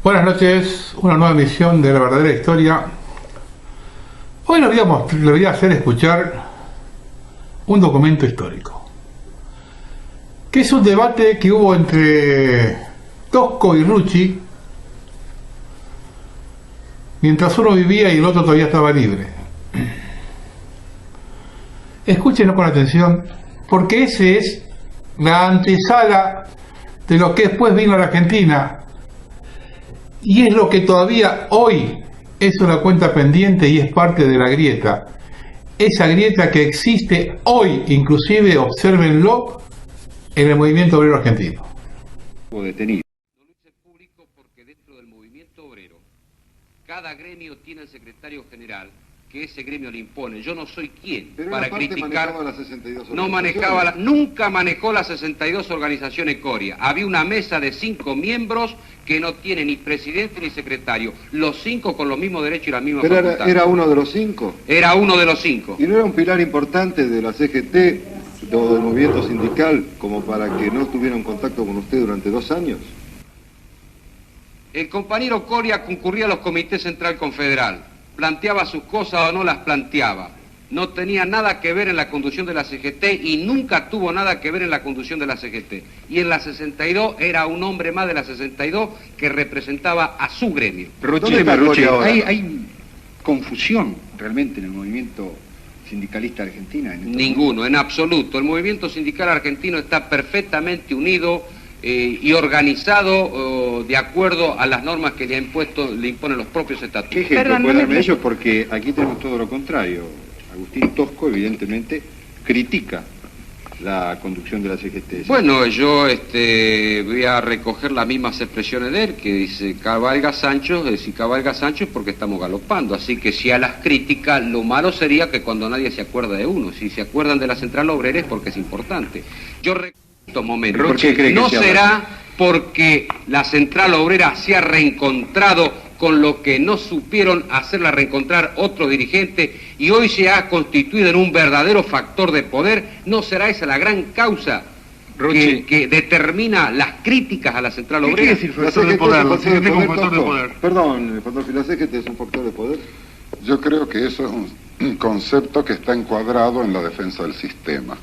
Buenas noches, una nueva emisión de La Verdadera Historia. Hoy le voy a hacer escuchar un documento histórico, que es un debate que hubo entre Tosco y Rucci, mientras uno vivía y el otro todavía estaba libre. Escúchenlo con atención, porque ese es la antesala de lo que después vino a la Argentina, y es lo que todavía hoy es una cuenta pendiente y es parte de la grieta. Esa grieta que existe hoy, inclusive, obsérvenlo, en el movimiento obrero argentino. Detenido. No lo hice público porque dentro del movimiento obrero, cada gremio tiene el secretario general, que ese gremio le impone. Yo no soy quien para criticar. Manejaba las 62 no manejaba, nunca manejó las 62 organizaciones Coria. Había una mesa de 5 miembros que no tiene ni presidente ni secretario. Los 5 con los mismos derechos y la misma facultad. Pero era uno de los 5. Era uno de los 5. ¿Y no era un pilar importante de la CGT o del movimiento sindical como para que no tuviera un contacto con usted durante 2 años? El compañero Coria concurría a los comités central confederal. Planteaba sus cosas o no las planteaba. No tenía nada que ver en la conducción de la CGT y nunca tuvo nada que ver en la conducción de la CGT. Y en la 62 era un hombre más de la 62 que representaba a su gremio. Rucci, hay confusión realmente en el movimiento sindicalista argentino. Ninguno, en absoluto. El movimiento sindical argentino está perfectamente unido y organizado de acuerdo a las normas que le imponen los propios estatutos. ¿Qué ejemplo puede darme ellos? Porque aquí tenemos todo lo contrario. Agustín Tosco, evidentemente, critica la conducción de la CGT. Bueno, yo voy a recoger las mismas expresiones de él, que dice cabalga Sancho, si cabalga Sancho es porque estamos galopando. Así que si a las críticas, lo malo sería que cuando nadie se acuerda de uno. Si se acuerdan de la Central Obrera es porque es importante. Yo momentos. ¿Por qué cree que no sea será porque la Central Obrera se ha reencontrado con lo que no supieron hacerla reencontrar otros dirigentes y hoy se ha constituido en un verdadero factor de poder. ¿No será esa la gran causa que determina las críticas a la Central Obrera? ¿Qué quiere decir factor de poder? Perdón, ¿la CGT es un factor de poder? Yo creo que eso es un concepto que está encuadrado en la defensa del sistema.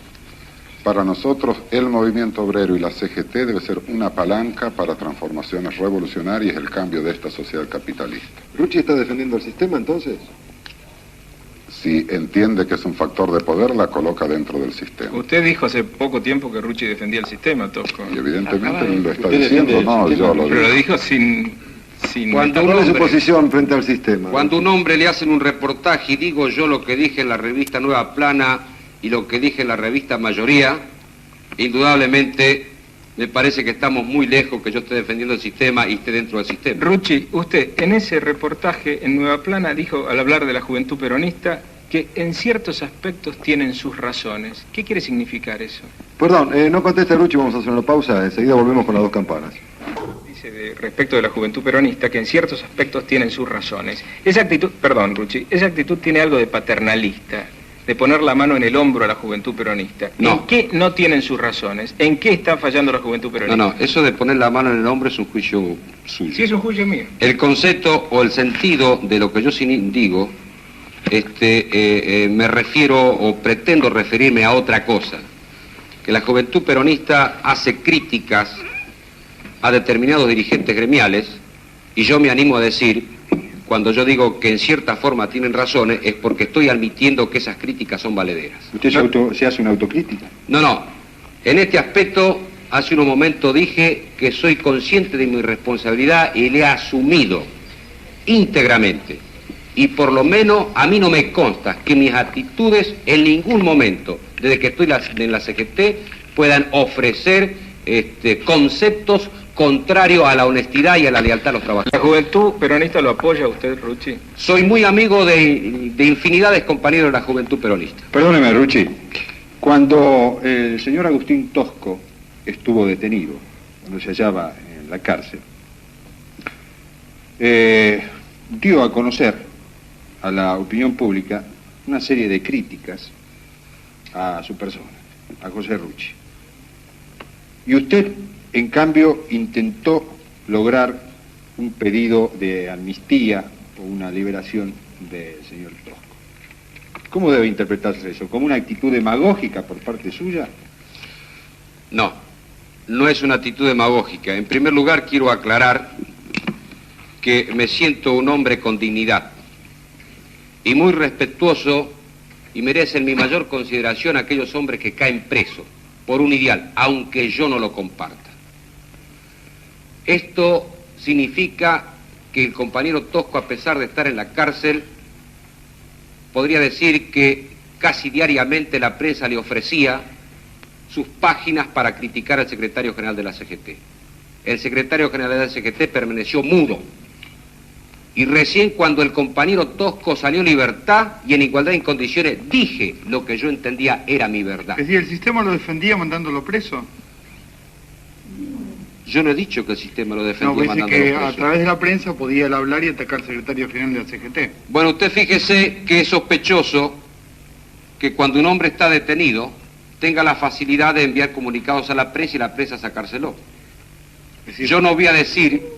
Para nosotros, el movimiento obrero y la CGT debe ser una palanca para transformaciones revolucionarias y el cambio de esta sociedad capitalista. ¿Rucci está defendiendo el sistema, entonces? Si entiende que es un factor de poder, la coloca dentro del sistema. Usted dijo hace poco tiempo que Rucci defendía el sistema, Tosco. Y evidentemente lo está diciendo, no, yo lo digo. Pero lo dijo sin ¿Cuál es su posición frente al sistema? Cuando a un hombre le hacen un reportaje y digo yo lo que dije en la revista Nueva Plana y lo que dije en la revista Mayoría, indudablemente me parece que estamos muy lejos que yo esté defendiendo el sistema y esté dentro del sistema. Rucci, usted en ese reportaje en Nueva Plana dijo, al hablar de la juventud peronista, que en ciertos aspectos tienen sus razones. ¿Qué quiere significar eso? Perdón, no conteste Rucci, vamos a hacer una pausa, enseguida volvemos con las 2 campanas. Dice respecto de la juventud peronista que en ciertos aspectos tienen sus razones. Esa actitud, perdón Rucci, esa actitud tiene algo de paternalista, de poner la mano en el hombro a la juventud peronista. No. ¿En qué no tienen sus razones? ¿En qué está fallando la juventud peronista? No, eso de poner la mano en el hombro es un juicio suyo. Sí, es un juicio mío. El concepto o el sentido de lo que yo digo, me refiero o pretendo referirme a otra cosa. Que la juventud peronista hace críticas a determinados dirigentes gremiales y yo me animo a decir, cuando yo digo que en cierta forma tienen razones, es porque estoy admitiendo que esas críticas son valederas. ¿Usted se hace una autocrítica? No. En este aspecto, hace unos momentos dije que soy consciente de mi responsabilidad y le he asumido íntegramente. Y por lo menos a mí no me consta que mis actitudes en ningún momento, desde que estoy en la CGT, puedan ofrecer conceptos contrario a la honestidad y a la lealtad a los trabajadores. ¿La juventud peronista lo apoya a usted, Rucci? Soy muy amigo de infinidad de compañeros de la juventud peronista. Perdóneme, Rucci. Cuando el señor Agustín Tosco estuvo detenido, cuando se hallaba en la cárcel, dio a conocer a la opinión pública una serie de críticas a su persona, a José Rucci. Y usted, en cambio, intentó lograr un pedido de amnistía o una liberación del señor Tosco. ¿Cómo debe interpretarse eso? ¿Como una actitud demagógica por parte suya? No, no es una actitud demagógica. En primer lugar, quiero aclarar que me siento un hombre con dignidad y muy respetuoso, y merecen mi mayor consideración aquellos hombres que caen presos por un ideal, aunque yo no lo comparta. Esto significa que el compañero Tosco, a pesar de estar en la cárcel, podría decir que casi diariamente la prensa le ofrecía sus páginas para criticar al secretario general de la CGT. El secretario general de la CGT permaneció mudo. Y recién cuando el compañero Tosco salió en libertad y en igualdad en condiciones, dije lo que yo entendía era mi verdad. Es decir, ¿el sistema lo defendía mandándolo preso? Yo no he dicho que el sistema lo defendía No, mandándolo que preso. a través de la prensa podía él hablar y atacar al secretario general de la CGT. Bueno, usted fíjese que es sospechoso que cuando un hombre está detenido tenga la facilidad de enviar comunicados a la prensa y la prensa sacárselo. Es decir, Yo no voy a decir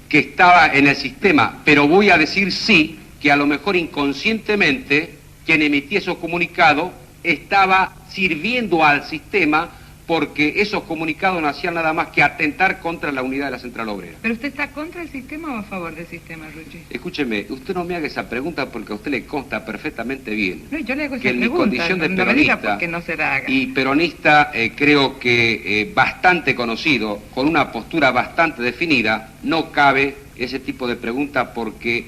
que estaba en el sistema, pero voy a decir sí, que a lo mejor inconscientemente quien emitía esos comunicados estaba sirviendo al sistema, porque esos comunicados no hacían nada más que atentar contra la unidad de la Central Obrera. ¿Pero usted está contra el sistema o a favor del sistema, Rucci? Escúcheme, usted no me haga esa pregunta porque a usted le consta perfectamente bien No, yo le hago esa que en mi pregunta, condición de no me diga peronista por qué no se la haga. y peronista creo que bastante conocido, con una postura bastante definida, no cabe ese tipo de pregunta porque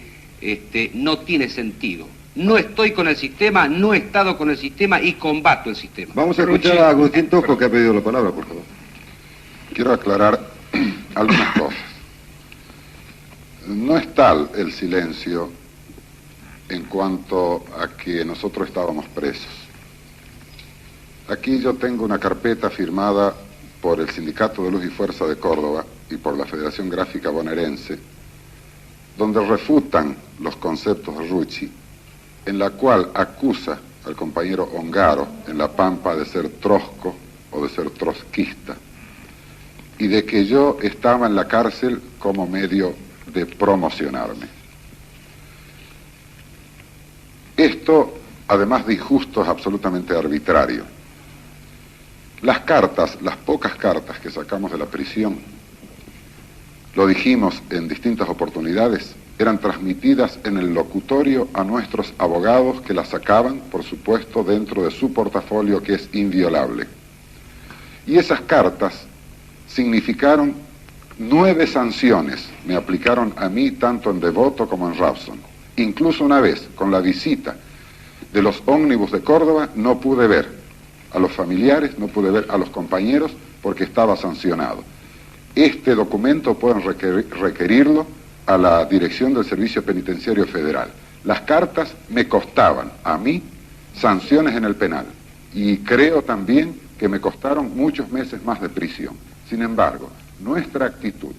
no tiene sentido. No estoy con el sistema, no he estado con el sistema y combato el sistema. Vamos a escuchar a Agustín Tosco, que ha pedido la palabra, por favor. Quiero aclarar algunas cosas. No es tal el silencio en cuanto a que nosotros estábamos presos. Aquí yo tengo una carpeta firmada por el Sindicato de Luz y Fuerza de Córdoba y por la Federación Gráfica Bonaerense, donde refutan los conceptos de Rucci, en la cual acusa al compañero Ongaro en La Pampa de ser trosco o de ser trotskista, y de que yo estaba en la cárcel como medio de promocionarme. Esto, además de injusto, es absolutamente arbitrario. Las cartas, las pocas cartas que sacamos de la prisión, lo dijimos en distintas oportunidades, eran transmitidas en el locutorio a nuestros abogados, que las sacaban, por supuesto, dentro de su portafolio, que es inviolable. Y esas cartas significaron 9 sanciones, me aplicaron a mí tanto en Devoto como en Rawson. Incluso una vez, con la visita de los ómnibus de Córdoba, no pude ver a los familiares, no pude ver a los compañeros, porque estaba sancionado. Este documento pueden requerirlo a la dirección del Servicio Penitenciario Federal. Las cartas me costaban a mí sanciones en el penal y creo también que me costaron muchos meses más de prisión. Sin embargo, nuestra actitud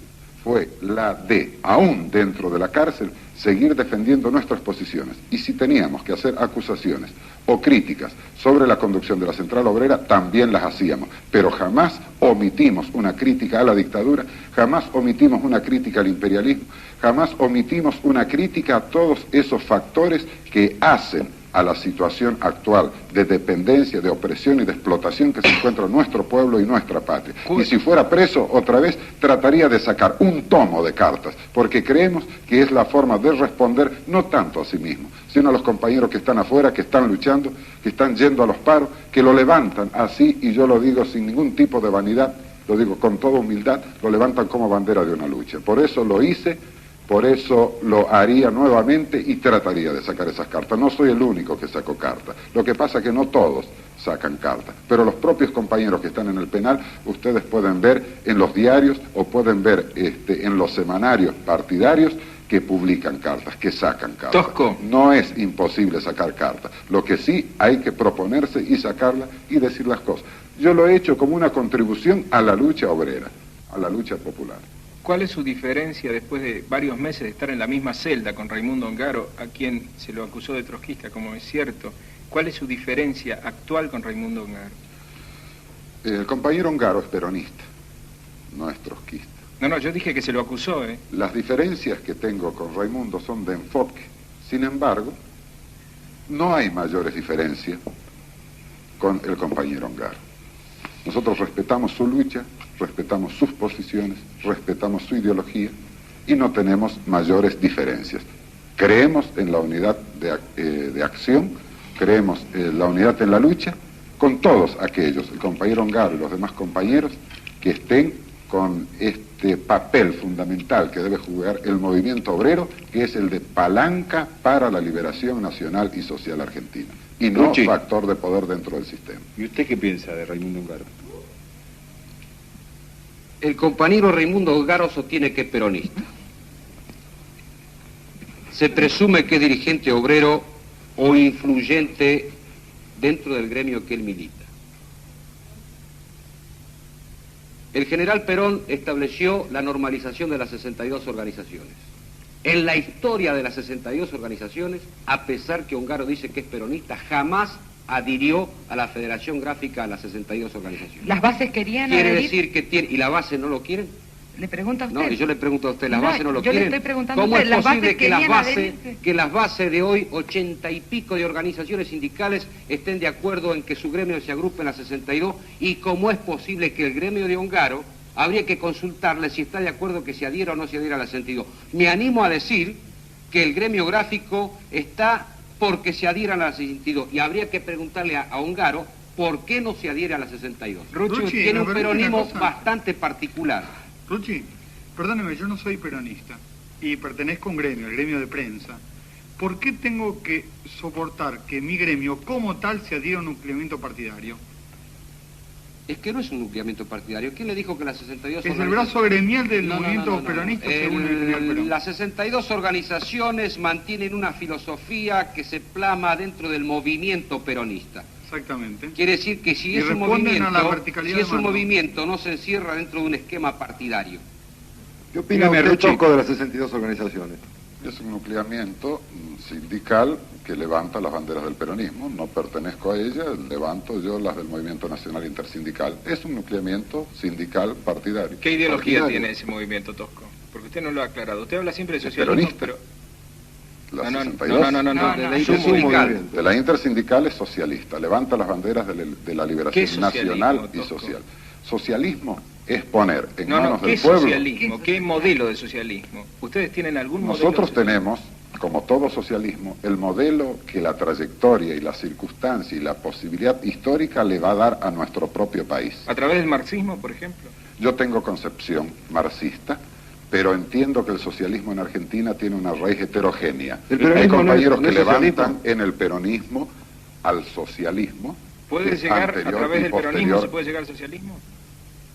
fue la de, aún dentro de la cárcel, seguir defendiendo nuestras posiciones. Y si teníamos que hacer acusaciones o críticas sobre la conducción de la Central Obrera, también las hacíamos. Pero jamás omitimos una crítica a la dictadura, jamás omitimos una crítica al imperialismo, jamás omitimos una crítica a todos esos factores que hacen a la situación actual de dependencia, de opresión y de explotación que se encuentra nuestro pueblo y nuestra patria. Y si fuera preso, otra vez trataría de sacar un tomo de cartas, porque creemos que es la forma de responder no tanto a sí mismo, sino a los compañeros que están afuera, que están luchando, que están yendo a los paros, que lo levantan así, y yo lo digo sin ningún tipo de vanidad, lo digo con toda humildad, lo levantan como bandera de una lucha. Por eso lo hice. Por eso lo haría nuevamente y trataría de sacar esas cartas. No soy el único que sacó cartas. Lo que pasa es que no todos sacan cartas. Pero los propios compañeros que están en el penal, ustedes pueden ver en los diarios o pueden ver en los semanarios partidarios que publican cartas, que sacan cartas. Tosco. No es imposible sacar cartas. Lo que sí hay que proponerse y sacarlas y decir las cosas. Yo lo he hecho como una contribución a la lucha obrera, a la lucha popular. ¿Cuál es su diferencia después de varios meses de estar en la misma celda con Raimundo Ongaro, a quien se lo acusó de trotskista, como es cierto? ¿Cuál es su diferencia actual con Raimundo Ongaro? El compañero Ongaro es peronista, no es trotskista. No, yo dije que se lo acusó, Las diferencias que tengo con Raimundo son de enfoque. Sin embargo, no hay mayores diferencias con el compañero Ongaro. Nosotros respetamos su lucha, respetamos sus posiciones, respetamos su ideología y no tenemos mayores diferencias. Creemos en la unidad de acción, creemos en la unidad en la lucha con todos aquellos, el compañero Ongaro y los demás compañeros, que estén con este papel fundamental que debe jugar el movimiento obrero, que es el de palanca para la liberación nacional y social argentina, y no Ruchi, factor de poder dentro del sistema. ¿Y usted qué piensa de Raimundo Ongaro? El compañero Raimundo Ongaro sostiene que es peronista. Se presume que es dirigente obrero o influyente dentro del gremio que él milita. El general Perón estableció la normalización de las 62 organizaciones. En la historia de las 62 organizaciones, a pesar que Ongaro dice que es peronista, jamás adhirió a la Federación Gráfica a las 62 organizaciones. ¿Las bases querían ¿Quiere adherir? decir que tiene, y la base no lo quieren? ¿Le pregunta a usted? No, y yo le pregunto a usted, ¿las No, bases no lo yo le quieren? estoy preguntando ¿Cómo a es usted, ¿las posible bases que las querían bases, adherirse? que las bases de hoy, 80 y pico de organizaciones sindicales, estén de acuerdo en que su gremio se agrupe en las 62? ¿Y cómo es posible que el gremio de Ongaro, habría que consultarle si está de acuerdo que se adhiera o no se adhiera a la 62? Me animo a decir que el gremio gráfico está porque se adhieran a la 62, y habría que preguntarle a Ongaro por qué no se adhiere a la 62. Ruchi, Tiene ¿me un permite peronismo una cosa? bastante particular. Ruchi, perdóneme, yo no soy peronista y pertenezco a un gremio, el gremio de prensa. ¿Por qué tengo que soportar que mi gremio como tal se adhiera a un nucleamiento partidario? Es que no es un nucleamiento partidario. ¿Quién le dijo que las 62 Es el brazo gremial del movimiento no. peronista, según el general Perón. Las 62 organizaciones mantienen una filosofía que se plama dentro del movimiento peronista. Exactamente. Quiere decir que si Y es un responden a la movimiento, verticalidad si es de un mando. movimiento, no se encierra dentro de un esquema partidario. ¿Qué opina Dígame, usted, Ruchi. Tosco, de las 62 organizaciones? Es un nucleamiento sindical que levanta las banderas del peronismo. No pertenezco a ella, levanto yo las del Movimiento Nacional Intersindical. Es un nucleamiento sindical partidario. ¿Qué ideología Partidario. tiene ese movimiento, Tosco? Porque usted no lo ha aclarado. Usted habla siempre de Es socialismo, peronista. pero... La No, 62. no, de la Es un intersindical. movimiento. De la intersindical es socialista, levanta las banderas de la ¿Qué liberación es socialismo, nacional y Tosco? social. Socialismo es poner en No, manos ¿qué del pueblo. socialismo? ¿Qué modelo de socialismo? ¿Ustedes tienen algún modelo? Nosotros de socialismo? tenemos, como todo socialismo, el modelo que la trayectoria y la circunstancia y la posibilidad histórica le va a dar a nuestro propio país. ¿A través del marxismo, por ejemplo? Yo tengo concepción marxista, pero entiendo que el socialismo en Argentina tiene una raíz heterogénea. El Hay peronismo compañeros no es que levantan socialismo. en el peronismo al socialismo. ¿Puede que llegar, a anterior través y del peronismo, posterior. se puede llegar al socialismo?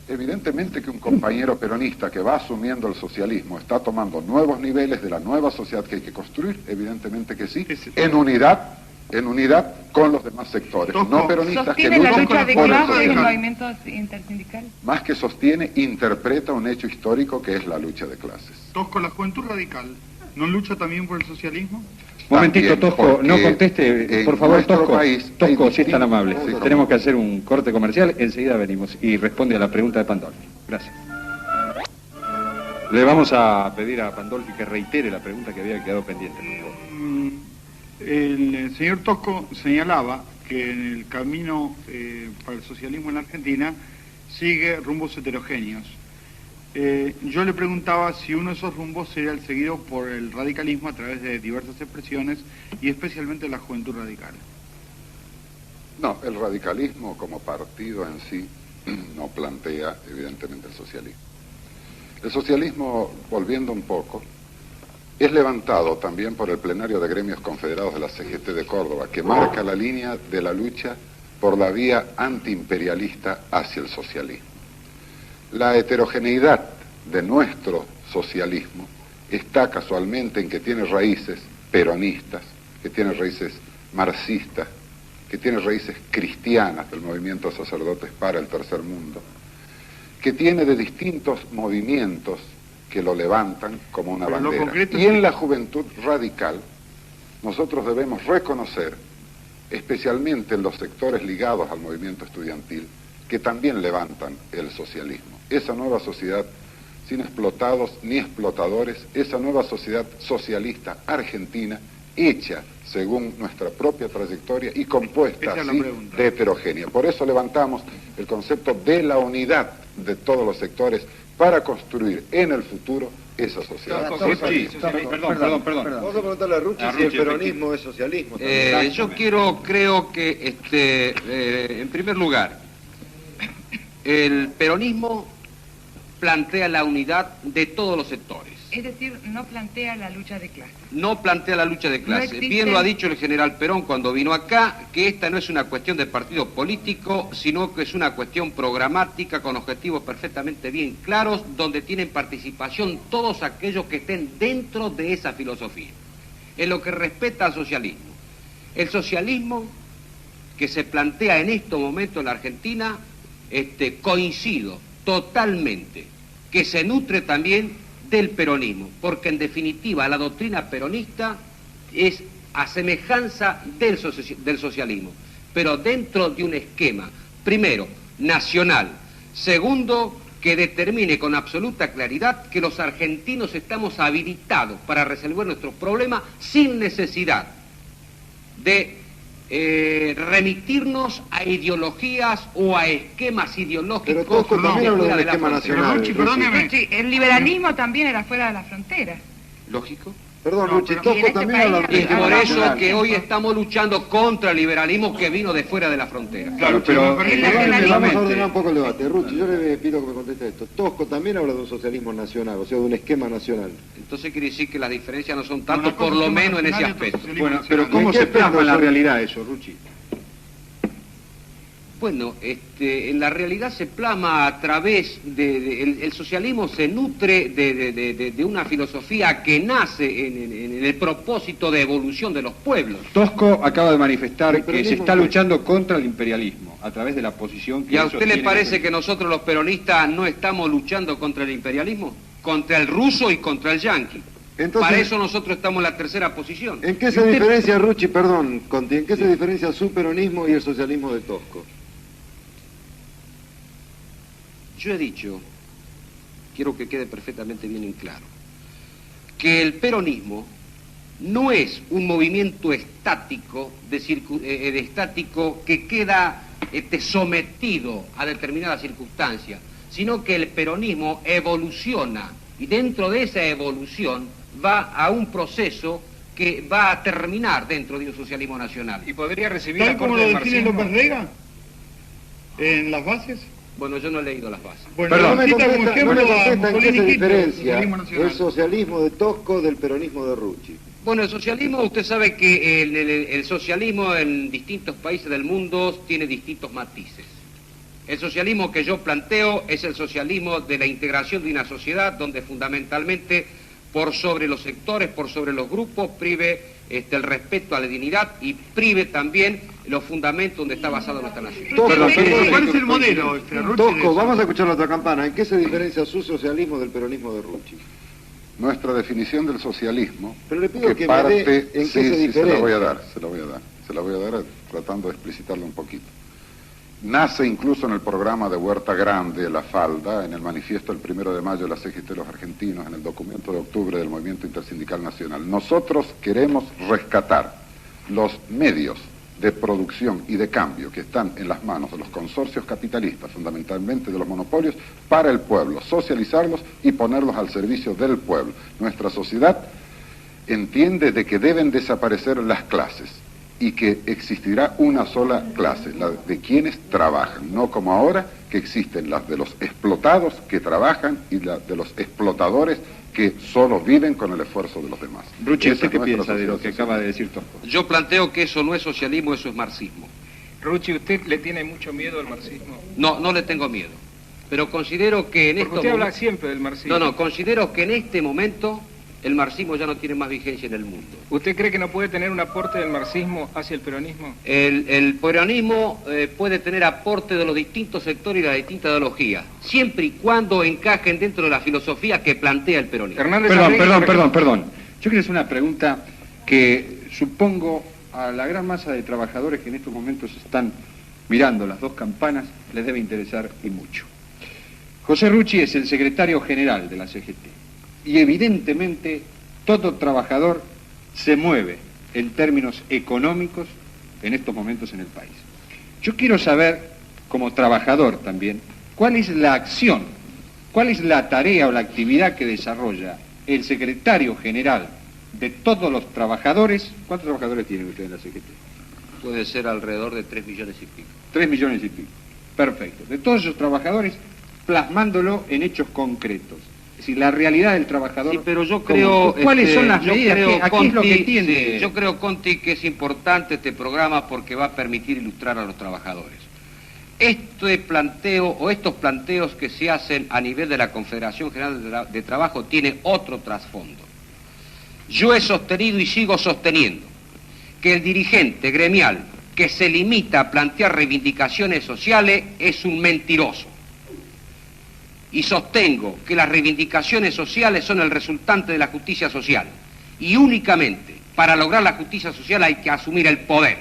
Evidentemente que un compañero peronista que va asumiendo el socialismo está tomando nuevos niveles de la nueva sociedad que hay que construir, evidentemente que sí, en unidad con los demás sectores, Tosco, no peronistas que ¿Sostiene la luchan lucha de por el clases del socialismo. movimiento intersindical? Más que sostiene, interpreta un hecho histórico que es la lucha de clases. Tosco, la juventud radical, ¿no lucha también por el socialismo? Momentito, También, Tosco, porque no conteste, en por favor, nuestro Tosco. país hay Tosco, si es tan distintos- amable. Sí, cómo Tenemos no. que hacer un corte comercial, enseguida venimos y responde a la pregunta de Pandolfi. Gracias. Le vamos a pedir a Pandolfi que reitere la pregunta que había quedado pendiente, por favor. El señor Tosco señalaba que en el camino para el socialismo en la Argentina sigue rumbos heterogéneos. Yo le preguntaba si uno de esos rumbos sería el seguido por el radicalismo a través de diversas expresiones y especialmente la juventud radical. No, el radicalismo como partido en sí no plantea evidentemente el socialismo. El socialismo, volviendo un poco, es levantado también por el plenario de gremios confederados de la CGT de Córdoba, que marca la línea de la lucha por la vía antiimperialista hacia el socialismo. La heterogeneidad de nuestro socialismo está casualmente en que tiene raíces peronistas, que tiene raíces marxistas, que tiene raíces cristianas del movimiento de sacerdotes para el tercer mundo, que tiene de distintos movimientos que lo levantan como una Pero lo bandera. concreto Y es en que- la juventud radical nosotros debemos reconocer, especialmente en los sectores ligados al movimiento estudiantil, que también levantan el socialismo. Esa nueva sociedad sin explotados ni explotadores, esa nueva sociedad socialista argentina, hecha según nuestra propia trayectoria y compuesta Esa es la así pregunta. de heterogénea. Por eso levantamos el concepto de la unidad de todos los sectores para construir en el futuro esa sociedad. Perdón. Vamos a preguntarle a Rucci si el peronismo es socialismo. Yo creo que, en primer lugar, el peronismo plantea la unidad de todos los sectores. Es decir, no plantea la lucha de clases. No plantea la lucha de clases. existe- Bien lo ha dicho el general Perón cuando vino acá, que esta no es una cuestión de partido político, sino que es una cuestión programática con objetivos perfectamente bien claros, donde tienen participación todos aquellos que estén dentro de esa filosofía. En lo que respecta al socialismo. El socialismo que se plantea en estos momentos en la Argentina, coincido totalmente, que se nutre también del peronismo, porque en definitiva la doctrina peronista es a semejanza del socialismo, pero dentro de un esquema, primero, nacional, segundo, que determine con absoluta claridad que los argentinos estamos habilitados para resolver nuestros problemas sin necesidad de remitirnos a ideologías o a esquemas ideológicos. Pero Tosco también habla de un fuera la esquema frontera. nacional. Rucci, perdóneme. Sí, el liberalismo también era fuera de la frontera. Lógico. Perdón, No, Rucci, pero- y en Tosco este también país habla de Y un es esquema por eso nacional. que hoy estamos luchando contra el liberalismo que vino de fuera de la frontera. Claro, pero El Vamos a nacionalismo. ordenar un poco el debate. Rucci, yo le pido que me conteste esto. Tosco también habla de un socialismo nacional, o sea, de un esquema nacional. Entonces quiere decir que las diferencias no son Una tanto, cosa por es lo tema menos en ese nacional y otro aspecto. socialismo bueno, nacional. pero ¿cómo ¿En qué se plasma en la aspecto son? realidad eso, Rucci? Bueno, en la realidad se plasma a través el socialismo se nutre de una filosofía que nace en el propósito de evolución de los pueblos. Tosco acaba de manifestar El que se peronismo está no es- luchando contra el imperialismo a través de la posición que ¿Y a él usted le sostiene parece en- que nosotros los peronistas no estamos luchando contra el imperialismo? Contra el ruso y contra el yanqui. Entonces- Para eso nosotros estamos en la tercera posición. ¿En qué se diferencia, Rucci, perdón, Conti, en qué se diferencia su peronismo y el socialismo de Tosco? Yo he dicho, quiero que quede perfectamente bien en claro, que el peronismo no es un movimiento estático, estático que queda sometido a determinadas circunstancias, sino que el peronismo evoluciona y dentro de esa evolución va a un proceso que va a terminar dentro de un socialismo nacional. ¿Y podría recibir Tal como aporte lo del define marxismo? López Rega en las bases. Bueno, yo no he leído las bases. Bueno, No me cita como contesta, no ejemplo me a contesta en qué Mussolini se y Hitler, el diferencia socialismo nacional. el socialismo de Tosco del peronismo de Rucci. Bueno, el socialismo, usted sabe que el socialismo en distintos países del mundo tiene distintos matices. El socialismo que yo planteo es el socialismo de la integración de una sociedad donde fundamentalmente por sobre los sectores, por sobre los grupos, prive el respeto a la dignidad y prive también los fundamentos donde está basada nuestra nación. Tosco, ¿Cuál es el modelo, Rucci, de Tosco, eso? vamos a escuchar la otra campana. ¿En qué se diferencia su socialismo del peronismo de Rucci? Nuestra definición del socialismo, Pero le pido que me parte, dé en qué se se la diferencia. voy a dar, se la voy a dar tratando de explicitarlo un poquito. Nace incluso en el programa de Huerta Grande, La Falda, en el manifiesto el 1 de mayo de la CGT de los argentinos, en el documento de octubre del Movimiento Intersindical Nacional. Nosotros queremos rescatar los medios de producción y de cambio que están en las manos de los consorcios capitalistas, fundamentalmente de los monopolios, para el pueblo, socializarlos y ponerlos al servicio del pueblo. Nuestra sociedad entiende de que deben desaparecer las clases y que existirá una sola clase, la de quienes trabajan, no como ahora que existen las de los explotados que trabajan y las de los explotadores que solo viven con el esfuerzo de los demás. Rucci, Esa ¿usted es qué nuestra piensa de lo que sociedad. acaba de decir Tosco? Yo planteo que eso no es socialismo, eso es marxismo. Rucci, ¿usted le tiene mucho miedo al marxismo? No, no le tengo miedo. Pero considero que en Porque estos usted habla momentos... siempre del marxismo. No, considero que en este momento el marxismo ya no tiene más vigencia en el mundo. ¿Usted cree que no puede tener un aporte del marxismo hacia el peronismo? El peronismo puede tener aporte de los distintos sectores y de las distintas ideologías, siempre y cuando encajen dentro de la filosofía que plantea el peronismo. Hernández Perdón, Arregui, por ejemplo- perdón. Yo quiero hacer una pregunta que supongo a la gran masa de trabajadores que en estos momentos están mirando las dos campanas les debe interesar y mucho. José Rucci es el secretario general de la CGT y evidentemente todo trabajador se mueve en términos económicos en estos momentos en el país. Yo quiero saber, como trabajador también, cuál es la acción, cuál es la tarea o la actividad que desarrolla el secretario general de todos los trabajadores. ¿Cuántos trabajadores tienen ustedes en la CGT? Puede ser alrededor de 3 millones y pico. 3 millones y pico. Perfecto. De todos esos trabajadores, plasmándolo en hechos concretos. Es decir, la realidad del trabajador. Sí, pero yo creo... ¿Cuáles son las medidas? ¿Qué es lo que tiene? Sí, yo creo, Conti, que es importante este programa porque va a permitir ilustrar a los trabajadores. Este planteo o estos planteos que se hacen a nivel de la Confederación General de Trabajo tiene otro trasfondo. Yo he sostenido y sigo sosteniendo que el dirigente gremial que se limita a plantear reivindicaciones sociales es un mentiroso. Y sostengo que las reivindicaciones sociales son el resultante de la justicia social. Y únicamente para lograr la justicia social hay que asumir el poder.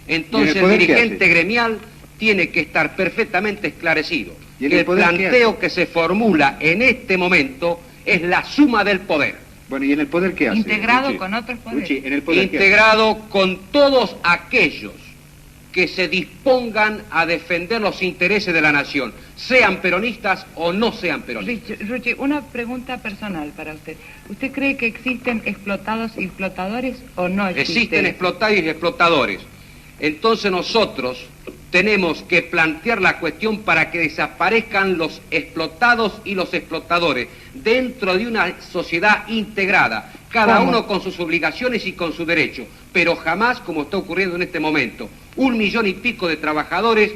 Entonces el dirigente gremial tiene que estar perfectamente esclarecido que el planteo que se formula en este momento es la suma del poder. Bueno, ¿y en el poder qué hace? Integrado Rucci, con otros poderes. Rucci, ¿en el poder integrado con todos aquellos que se dispongan a defender los intereses de la nación, sean peronistas o no sean peronistas. Rucci, una pregunta personal para usted. ¿Usted cree que existen explotados y explotadores o no existen? Existen explotados y explotadores. Entonces nosotros tenemos que plantear la cuestión para que desaparezcan los explotados y los explotadores dentro de una sociedad integrada, cada uno con sus obligaciones y con su derecho, pero jamás, como está ocurriendo en este momento, 1 millón y pico de trabajadores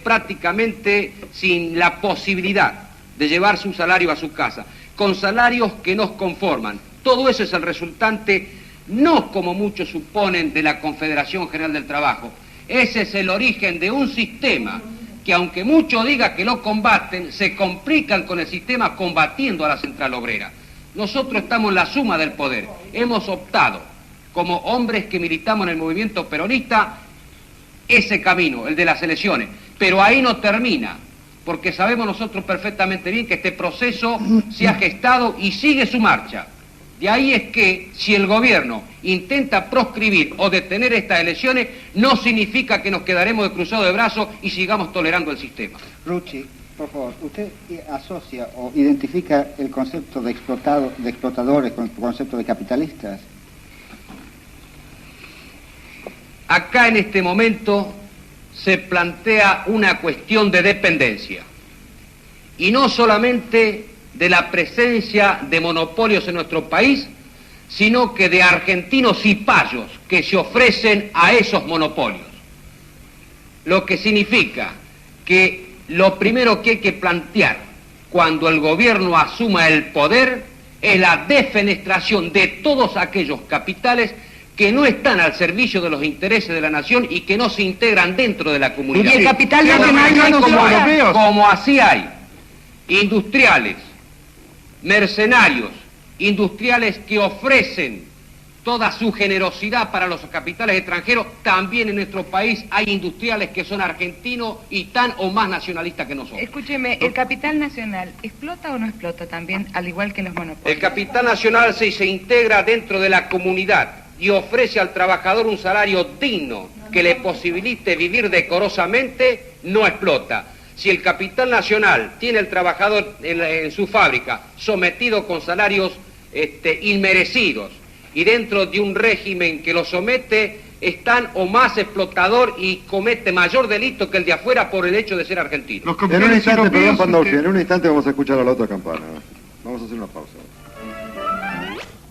prácticamente sin la posibilidad de llevar su salario a su casa, con salarios que nos conforman. Todo eso es el resultante, no como muchos suponen, de la Confederación General del Trabajo. Ese es el origen de un sistema que, aunque muchos digan que lo combaten, se complican con el sistema combatiendo a la central obrera. Nosotros estamos en la suma del poder. Hemos optado, como hombres que militamos en el movimiento peronista, ese camino, el de las elecciones. Pero ahí no termina, porque sabemos nosotros perfectamente bien que este proceso se ha gestado y sigue su marcha. De ahí es que, si el gobierno intenta proscribir o detener estas elecciones, no significa que nos quedaremos de cruzado de brazos y sigamos tolerando el sistema. Rucci, por favor, ¿usted asocia o identifica el concepto de explotadores con el concepto de capitalistas? Acá en este momento se plantea una cuestión de dependencia. Y no solamente de la presencia de monopolios en nuestro país, sino que de argentinos y payos que se ofrecen a esos monopolios. Lo que significa que lo primero que hay que plantear cuando el gobierno asuma el poder es la defenestración de todos aquellos capitales que no están al servicio de los intereses de la nación y que no se integran dentro de la comunidad. Y el capital nacional como así hay industriales, mercenarios, industriales que ofrecen toda su generosidad para los capitales extranjeros. También en nuestro país hay industriales que son argentinos y tan o más nacionalistas que nosotros. Escúcheme, ¿el capital nacional explota o no explota también, al igual que los monopolios? El capital nacional se integra dentro de la comunidad y ofrece al trabajador un salario digno que le posibilite vivir decorosamente, no explota. Si el capital nacional tiene el trabajador en su fábrica sometido con salarios inmerecidos y dentro de un régimen que lo somete, es tan o más explotador y comete mayor delito que el de afuera por el hecho de ser argentino. En un instante, perdón, Pandolfi, en un instante vamos a escuchar a la otra campana. Vamos a hacer una pausa.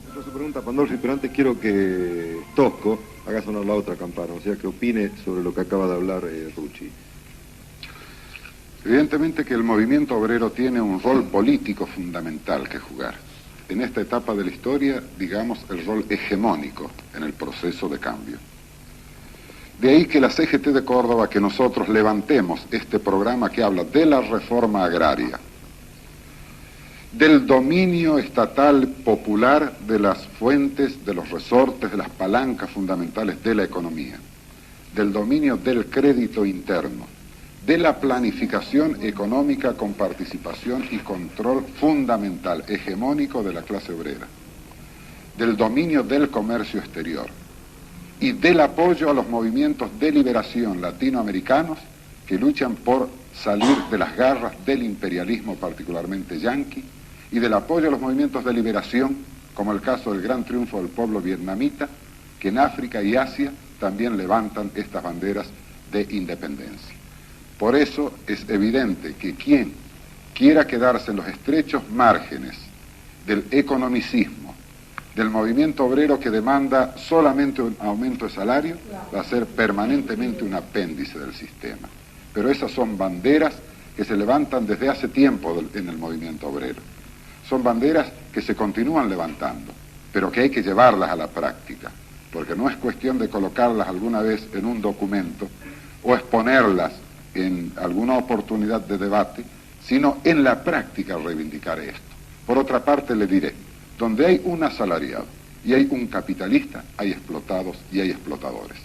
Esta es su pregunta, Pandolfi, pero antes quiero que Tosco haga sonar la otra campana, o sea, que opine sobre lo que acaba de hablar Rucci. Evidentemente que el movimiento obrero tiene un rol político fundamental que jugar. En esta etapa de la historia, digamos, el rol hegemónico en el proceso de cambio. De ahí que la CGT de Córdoba, que nosotros levantemos este programa que habla de la reforma agraria, del dominio estatal popular de las fuentes, de los resortes, de las palancas fundamentales de la economía, del dominio del crédito interno, de la planificación económica con participación y control fundamental, hegemónico de la clase obrera, del dominio del comercio exterior y del apoyo a los movimientos de liberación latinoamericanos que luchan por salir de las garras del imperialismo, particularmente yanqui, y del apoyo a los movimientos de liberación, como el caso del gran triunfo del pueblo vietnamita, que en África y Asia también levantan estas banderas de independencia. Por eso es evidente que quien quiera quedarse en los estrechos márgenes del economicismo, del movimiento obrero que demanda solamente un aumento de salario, va a ser permanentemente un apéndice del sistema. Pero esas son banderas que se levantan desde hace tiempo en el movimiento obrero. Son banderas que se continúan levantando, pero que hay que llevarlas a la práctica, porque no es cuestión de colocarlas alguna vez en un documento o exponerlas en alguna oportunidad de debate, sino en la práctica reivindicar esto. Por otra parte, le diré, donde hay un asalariado y hay un capitalista, hay explotados y hay explotadores.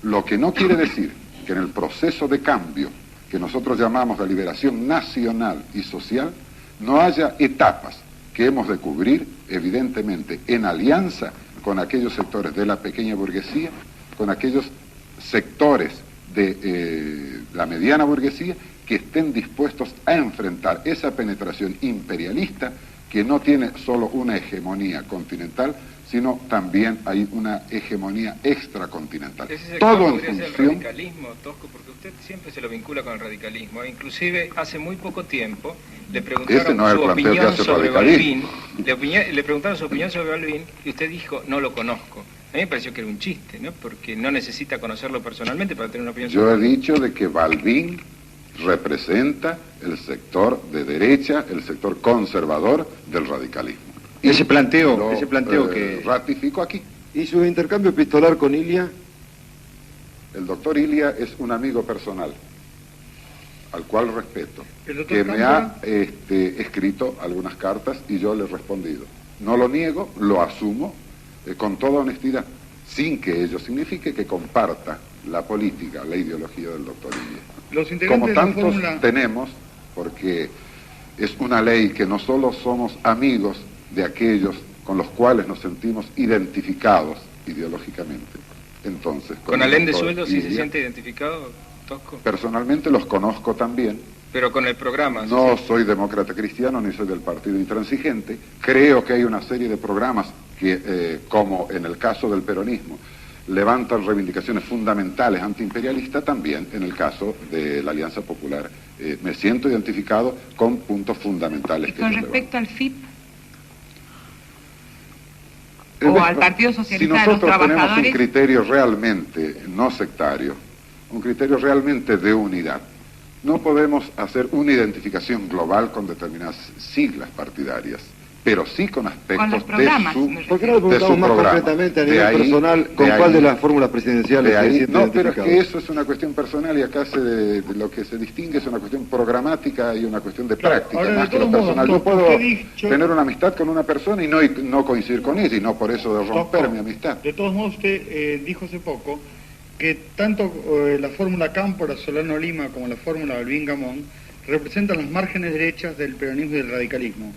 Lo que no quiere decir que en el proceso de cambio que nosotros llamamos de liberación nacional y social, no haya etapas que hemos de cubrir, evidentemente, en alianza con aquellos sectores de la pequeña burguesía, con aquellos sectores de la mediana burguesía que estén dispuestos a enfrentar esa penetración imperialista que no tiene solo una hegemonía continental, sino también hay una hegemonía extracontinental. Ese sector todo en podría ser el función... radicalismo, Tosco, porque usted siempre se lo vincula con el radicalismo. Inclusive hace muy poco tiempo le preguntaron Ese no es el su planteo que opinión hace sobre radicalismo. Balbín. Le preguntaron su opinión sobre Balbín y usted dijo, no lo conozco. A mí me pareció que era un chiste, ¿no? Porque no necesita conocerlo personalmente para tener una opinión sobre Yo he Balbín. dicho de que Balbín representa el sector de derecha, el sector conservador del radicalismo. Y Ese planteo lo que... ratifico aquí. ¿Y su intercambio epistolar con Ilia? El doctor Ilia es un amigo personal, al cual respeto, ¿El doctor que me ha Cámpora? escrito algunas cartas y yo le he respondido. No lo niego, lo asumo con toda honestidad, sin que ello signifique que comparta la política, la ideología del doctor Ilia. Los integrantes Como de la tantos fórmula... tenemos, porque es una ley que no solo somos amigos de aquellos con los cuales nos sentimos identificados ideológicamente. Entonces, ¿Con el Alén de doctor Sueldo sí se Ilia, siente identificado, Tosco? personalmente los conozco también. Pero con el programa. No sí. soy demócrata cristiano ni soy del partido intransigente. Creo que hay una serie de programas que, como en el caso del peronismo, levantan reivindicaciones fundamentales antiimperialistas, también en el caso de la Alianza Popular. Me siento identificado con puntos fundamentales ¿Y que con ellos respecto al FIP? levantan. ¿O al Partido Si Socialista de los nosotros tenemos un Trabajadores? criterio realmente no sectario, un criterio realmente de unidad, no podemos hacer una identificación global con determinadas siglas partidarias, pero sí con aspectos los programas, de su, me ¿Por qué no le de su preguntamos más programa. concretamente a De nivel ahí- personal con de cuál ahí- de las fórmulas presidenciales de se ahí- siente no, pero es identificado? que eso es una cuestión personal y acá de lo que se distingue es una cuestión programática y una cuestión de Claro, práctica, ahora, de más que lo todos modos, personal. Yo Tosco, puedo usted ha dicho- tener una amistad con una persona y no coincidir con ella, y no por eso de romper Tosco, mi amistad. De todos modos, usted dijo hace poco que tanto la fórmula Cámpora, Solano Lima como la fórmula Balbín Gamón representan las márgenes derechas del peronismo y del radicalismo.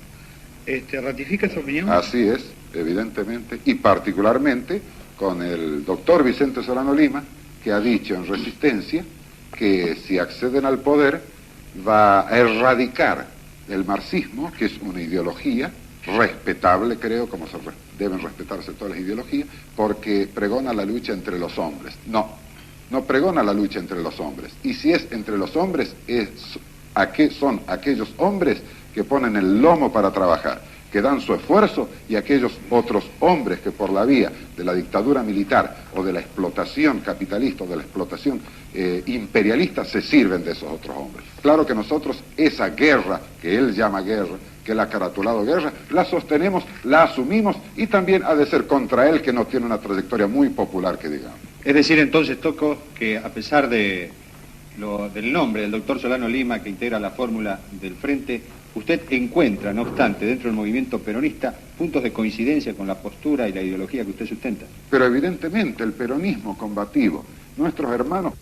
¿Ratifica esa opinión? Así es, evidentemente, y particularmente con el doctor Vicente Solano Lima, que ha dicho en Resistencia que si acceden al poder va a erradicar el marxismo, que es una ideología respetable, creo, como deben respetarse todas las ideologías, porque pregona la lucha entre los hombres. No pregona la lucha entre los hombres. Y si es entre los hombres, son aquellos hombres que ponen el lomo para trabajar, que dan su esfuerzo, y aquellos otros hombres que por la vía de la dictadura militar o de la explotación capitalista o de la explotación imperialista se sirven de esos otros hombres. Claro que nosotros esa guerra, que él llama guerra, que él ha caratulado guerra, la sostenemos, la asumimos, y también ha de ser contra él, que no tiene una trayectoria muy popular, que digamos. Es decir, entonces, Tosco, que a pesar del nombre del doctor Solano Lima, que integra la fórmula del Frente, usted encuentra, no obstante, dentro del movimiento peronista, puntos de coincidencia con la postura y la ideología que usted sustenta. Pero evidentemente el peronismo combativo, nuestros hermanos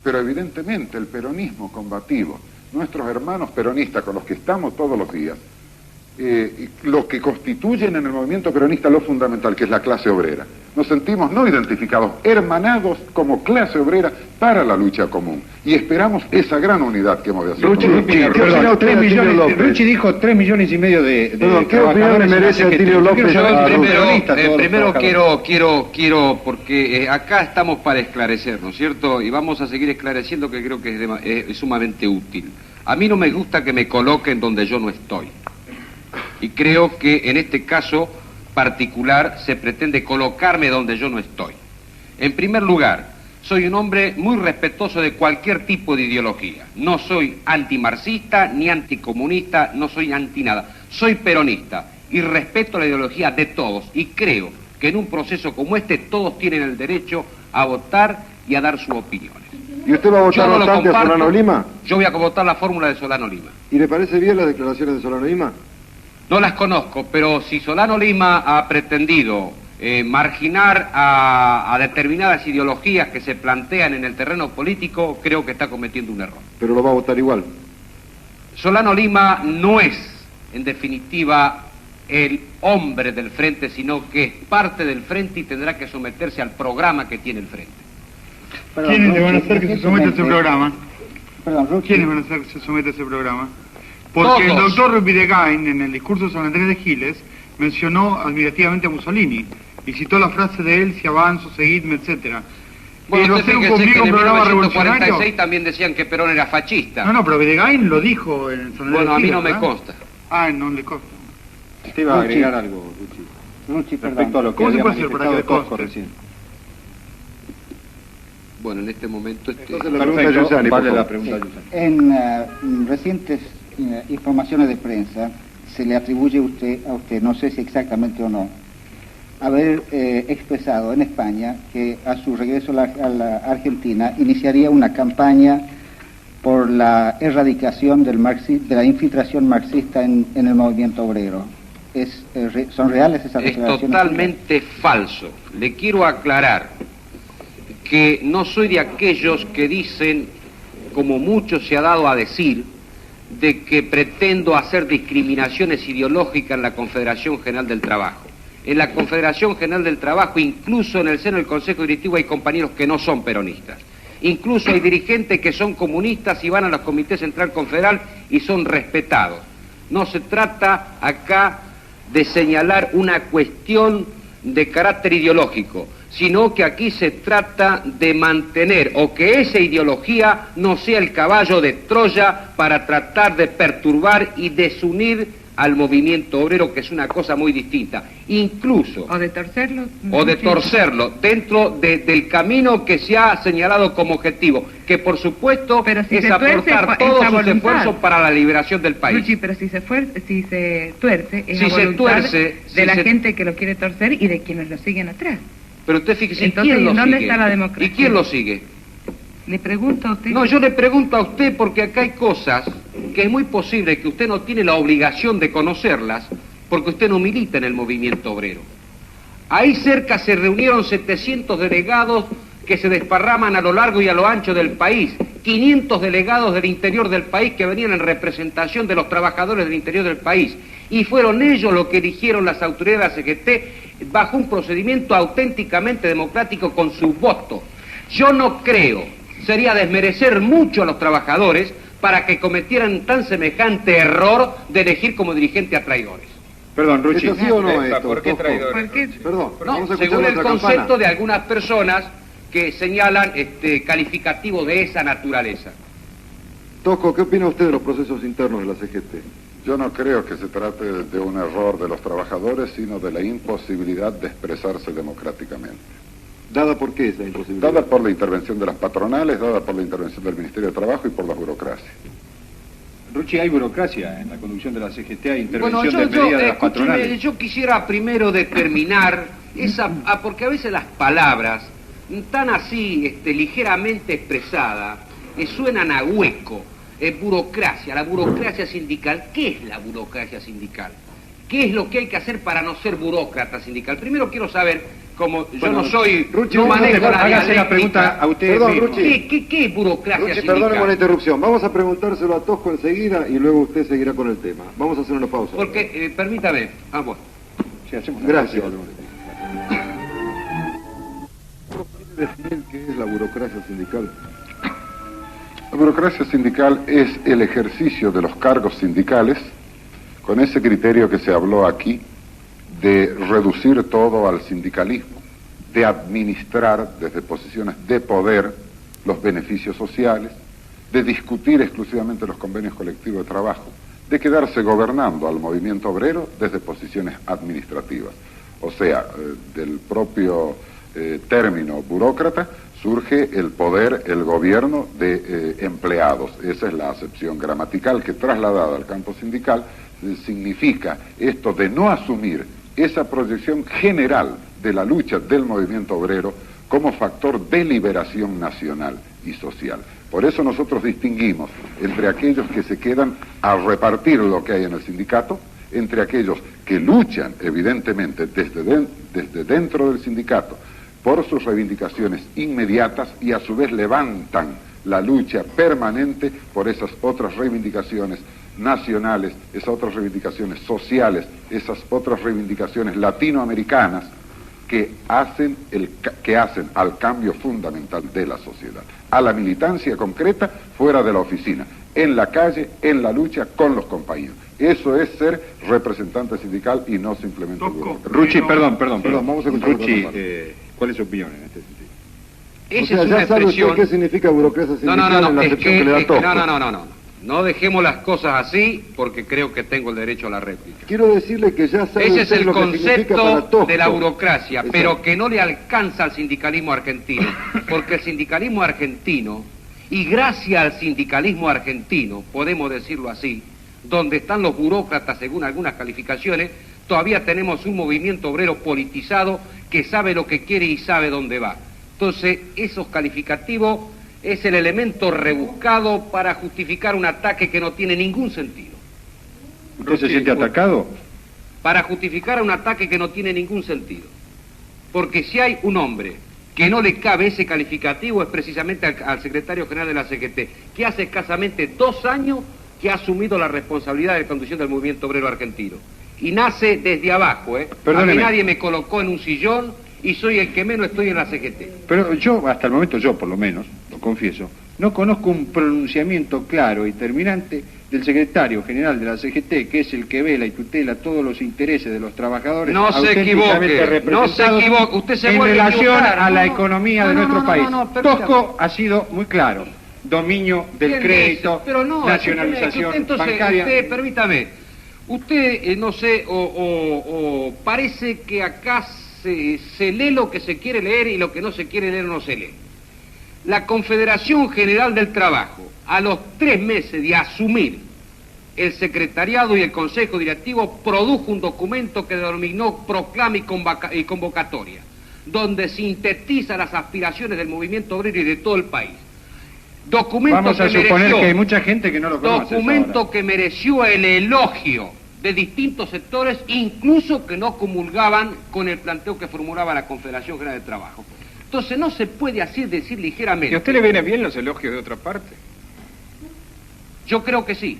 Pero evidentemente el peronismo combativo, nuestros hermanos peronistas con los que estamos todos los días, lo que constituyen en el movimiento peronista lo fundamental, que es la clase obrera. Nos sentimos no identificados, hermanados como clase obrera para la lucha común. Y esperamos esa gran unidad que hemos de hacer. Ruchi dijo 3 millones y medio de ¿qué opinión le merece a Tilio López? Primero quiero, porque acá estamos para esclarecer, ¿no es cierto? Y vamos a seguir esclareciendo, que creo que es sumamente útil. A mí no me gusta que me coloquen donde yo no estoy. Y creo que en este caso particular se pretende colocarme donde yo no estoy. En primer lugar, soy un hombre muy respetuoso de cualquier tipo de ideología. No soy antimarxista ni anticomunista, no soy anti nada. Soy peronista y respeto la ideología de todos. Y creo que en un proceso como este todos tienen el derecho a votar y a dar sus opiniones. ¿Y usted va a votar bastante a Solano Lima? Yo voy a votar la fórmula de Solano Lima. ¿Y le parece bien las declaraciones de Solano Lima? No las conozco, pero si Solano Lima ha pretendido marginar a determinadas ideologías que se plantean en el terreno político, creo que está cometiendo un error. ¿Pero lo va a votar igual? Solano Lima no es, en definitiva, el hombre del frente, sino que es parte del frente y tendrá que someterse al programa que tiene el frente. ¿Quiénes le van a hacer que se someta a ese programa? Perdón, ¿Quiénes van a hacer que se someta a ese programa? Porque Todos. el doctor Videgain, en el discurso de San Andrés de Giles, mencionó admirativamente a Mussolini y citó la frase de él, si avanzo, seguidme, etcétera. Bueno, Pero usted hacer fíjese que un en programa 1946 revolucionario... también decían que Perón era fascista. No, pero Videgain lo dijo en San Andrés Bueno, de a mí Giles, no me ¿verdad? consta. Ah, no le consta. Usted iba a agregar algo, Ruchi, respecto a lo que ¿Cómo se había puede hacer para que manifestado le Tosco conste? recién. Bueno, en este momento... Entonces la pregunta de Perfecto, Giussani, por vale la favor. pregunta de Giussani. En recientes informaciones de prensa se le atribuye a usted, no sé si exactamente o no, haber expresado en España que a su regreso a la Argentina iniciaría una campaña por la erradicación de la infiltración marxista en el movimiento obrero. ¿Son reales esas Es declaraciones? totalmente falso. Le quiero aclarar que no soy de aquellos que dicen, como mucho se ha dado a decir, de que pretendo hacer discriminaciones ideológicas en la Confederación General del Trabajo. En la Confederación General del Trabajo, incluso en el seno del Consejo Directivo, hay compañeros que no son peronistas. Incluso hay dirigentes que son comunistas y van a los comités central confederal y son respetados. No se trata acá de señalar una cuestión de carácter ideológico, sino que aquí se trata de mantener o que esa ideología no sea el caballo de Troya para tratar de perturbar y desunir al movimiento obrero, que es una cosa muy distinta, incluso... O de torcerlo. O de torcerlo dentro del camino que se ha señalado como objetivo, que por supuesto Pero si es se tuerce, aportar es todos a sus voluntad. esfuerzos para la liberación del país. Luchi, pero si se tuerce, es Si a se voluntad tuerce, de si la se- gente que lo quiere torcer y de quienes lo siguen atrás. Pero usted fíjese, Entonces, ¿quién lo ¿dónde sigue? está la democracia? ¿Y quién lo sigue? Le pregunto a usted... No, yo le pregunto a usted porque acá hay cosas que es muy posible que usted no tiene la obligación de conocerlas porque usted no milita en el movimiento obrero. Ahí cerca se reunieron 700 delegados que se desparraman a lo largo y a lo ancho del país, 500 delegados del interior del país que venían en representación de los trabajadores del interior del país, y fueron ellos los que eligieron las autoridades de la CGT bajo un procedimiento auténticamente democrático con su voto. Yo no creo, sería desmerecer mucho a los trabajadores para que cometieran tan semejante error de elegir como dirigente a traidores. Perdón, Ruchi. ¿Es así o no esto? ¿Por qué Tosco? traidores? ¿Por qué? Perdón, No, vamos a escuchar según la el otra concepto campana. de algunas personas que señalan calificativos de esa naturaleza. Tosco, ¿qué opina usted de los procesos internos de la CGT? Yo no creo que se trate de un error de los trabajadores, sino de la imposibilidad de expresarse democráticamente. ¿Dada por qué esa imposibilidad? Dada por la intervención de las patronales, dada por la intervención del Ministerio de Trabajo y por la burocracia. Ruchi, hay burocracia en la conducción de la CGT, hay Bueno, intervención de medidas de las patronales. escúcheme, yo quisiera primero determinar porque a veces las palabras tan así ligeramente expresadas suenan a hueco. Burocracia, la burocracia sindical. ¿Qué es la burocracia sindical? ¿Qué es lo que hay que hacer para no ser burócrata sindical? Primero quiero saber, como yo Bueno, no soy... Ruchi, no manejo la hágase la dialéctica. pregunta a usted Perdón, mismo. Ruchi. ¿Qué es burocracia Ruchi, sindical? perdóneme la interrupción. Vamos a preguntárselo a Tosco enseguida y luego usted seguirá con el tema. Vamos a hacer una pausa. Porque, permítame, bueno. Sí, hacemos una Gracias. pausa. ¿Quiere definir qué es la burocracia sindical? La burocracia sindical es el ejercicio de los cargos sindicales con ese criterio que se habló aquí de reducir todo al sindicalismo, de administrar desde posiciones de poder los beneficios sociales, de discutir exclusivamente los convenios colectivos de trabajo, de quedarse gobernando al movimiento obrero desde posiciones administrativas. O sea, del propio término burócrata surge el poder, el gobierno de empleados. Esa es la acepción gramatical que trasladada al campo sindical significa esto de no asumir esa proyección general de la lucha del movimiento obrero como factor de liberación nacional y social. Por eso nosotros distinguimos entre aquellos que se quedan a repartir lo que hay en el sindicato, entre aquellos que luchan evidentemente desde dentro del sindicato por sus reivindicaciones inmediatas y a su vez levantan la lucha permanente por esas otras reivindicaciones nacionales, esas otras reivindicaciones sociales, esas otras reivindicaciones latinoamericanas que hacen al cambio fundamental de la sociedad, a la militancia concreta fuera de la oficina, en la calle, en la lucha con los compañeros. Eso es ser representante sindical y no simplemente burócrata. Ruchi, perdón, vamos a escuchar Ruchi, otra parte. ¿cuál es su opinión en este sentido? Esa O sea, es una ya sabe expresión... usted qué significa burocracia sindical en la acepción que le da Tosco. No dejemos las cosas así porque creo que tengo el derecho a la réplica. Quiero decirle que ya sabe Ese es usted el lo que significa para concepto Tosco. de la burocracia, Exacto. pero que no le alcanza al sindicalismo argentino, porque el sindicalismo argentino, y gracias al sindicalismo argentino, podemos decirlo así, donde están los burócratas según algunas calificaciones, todavía tenemos un movimiento obrero politizado que sabe lo que quiere y sabe dónde va. Entonces, esos calificativos es el elemento rebuscado para justificar un ataque que no tiene ningún sentido. ¿Usted se siente atacado? Para justificar un ataque que no tiene ningún sentido. Porque si hay un hombre que no le cabe ese calificativo es precisamente al secretario general de la CGT, que hace escasamente 2 años que ha asumido la responsabilidad de conducción del movimiento obrero argentino. Y nace desde abajo, ¿eh? Perdóneme. A mí nadie me colocó en un sillón y soy el que menos estoy en la CGT. Pero yo, hasta el momento, yo por lo menos, lo confieso, no conozco un pronunciamiento claro y terminante del secretario general de la CGT, que es el que vela y tutela todos los intereses de los trabajadores. No se equivoque, no se equivoque, usted se en vuelve a relación equivocar, a la no, economía no, de no, nuestro no, país. no, no, permítame. Tosco ha sido muy claro: dominio del Bien, crédito, pero no, nacionalización usted, entonces, bancaria. Usted, permítame, usted, no sé, o parece que acá se lee lo que se quiere leer y lo que no se quiere leer no se lee. La Confederación General del Trabajo, a los 3 meses de asumir el secretariado y el consejo directivo, produjo un documento que denominó proclama y convocatoria, donde sintetiza las aspiraciones del movimiento obrero y de todo el país. Documento Vamos a que suponer mereció, que hay mucha gente que no lo conoce. documento que mereció el elogio de distintos sectores, incluso que no comulgaban con el planteo que formulaba la Confederación General del Trabajo. Entonces no se puede así decir ligeramente. ¿Y a usted le viene bien los elogios de otra parte? Yo creo que sí.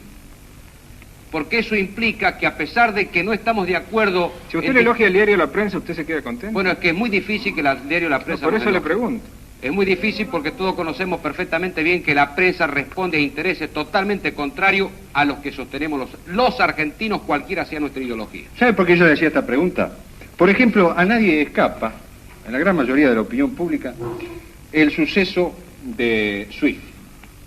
Porque eso implica que a pesar de que no estamos de acuerdo... Si usted le elogia el diario La Prensa, ¿usted se queda contento? Bueno, es que es muy difícil que el diario La Prensa... por nos eso le elogie. pregunto. Es muy difícil porque todos conocemos perfectamente bien que la prensa responde a intereses totalmente contrarios a los que sostenemos los argentinos, cualquiera sea nuestra ideología. ¿Sabe por qué yo le hacía esta pregunta? Por ejemplo, a nadie escapa, en la gran mayoría de la opinión pública, el suceso de SWIFT,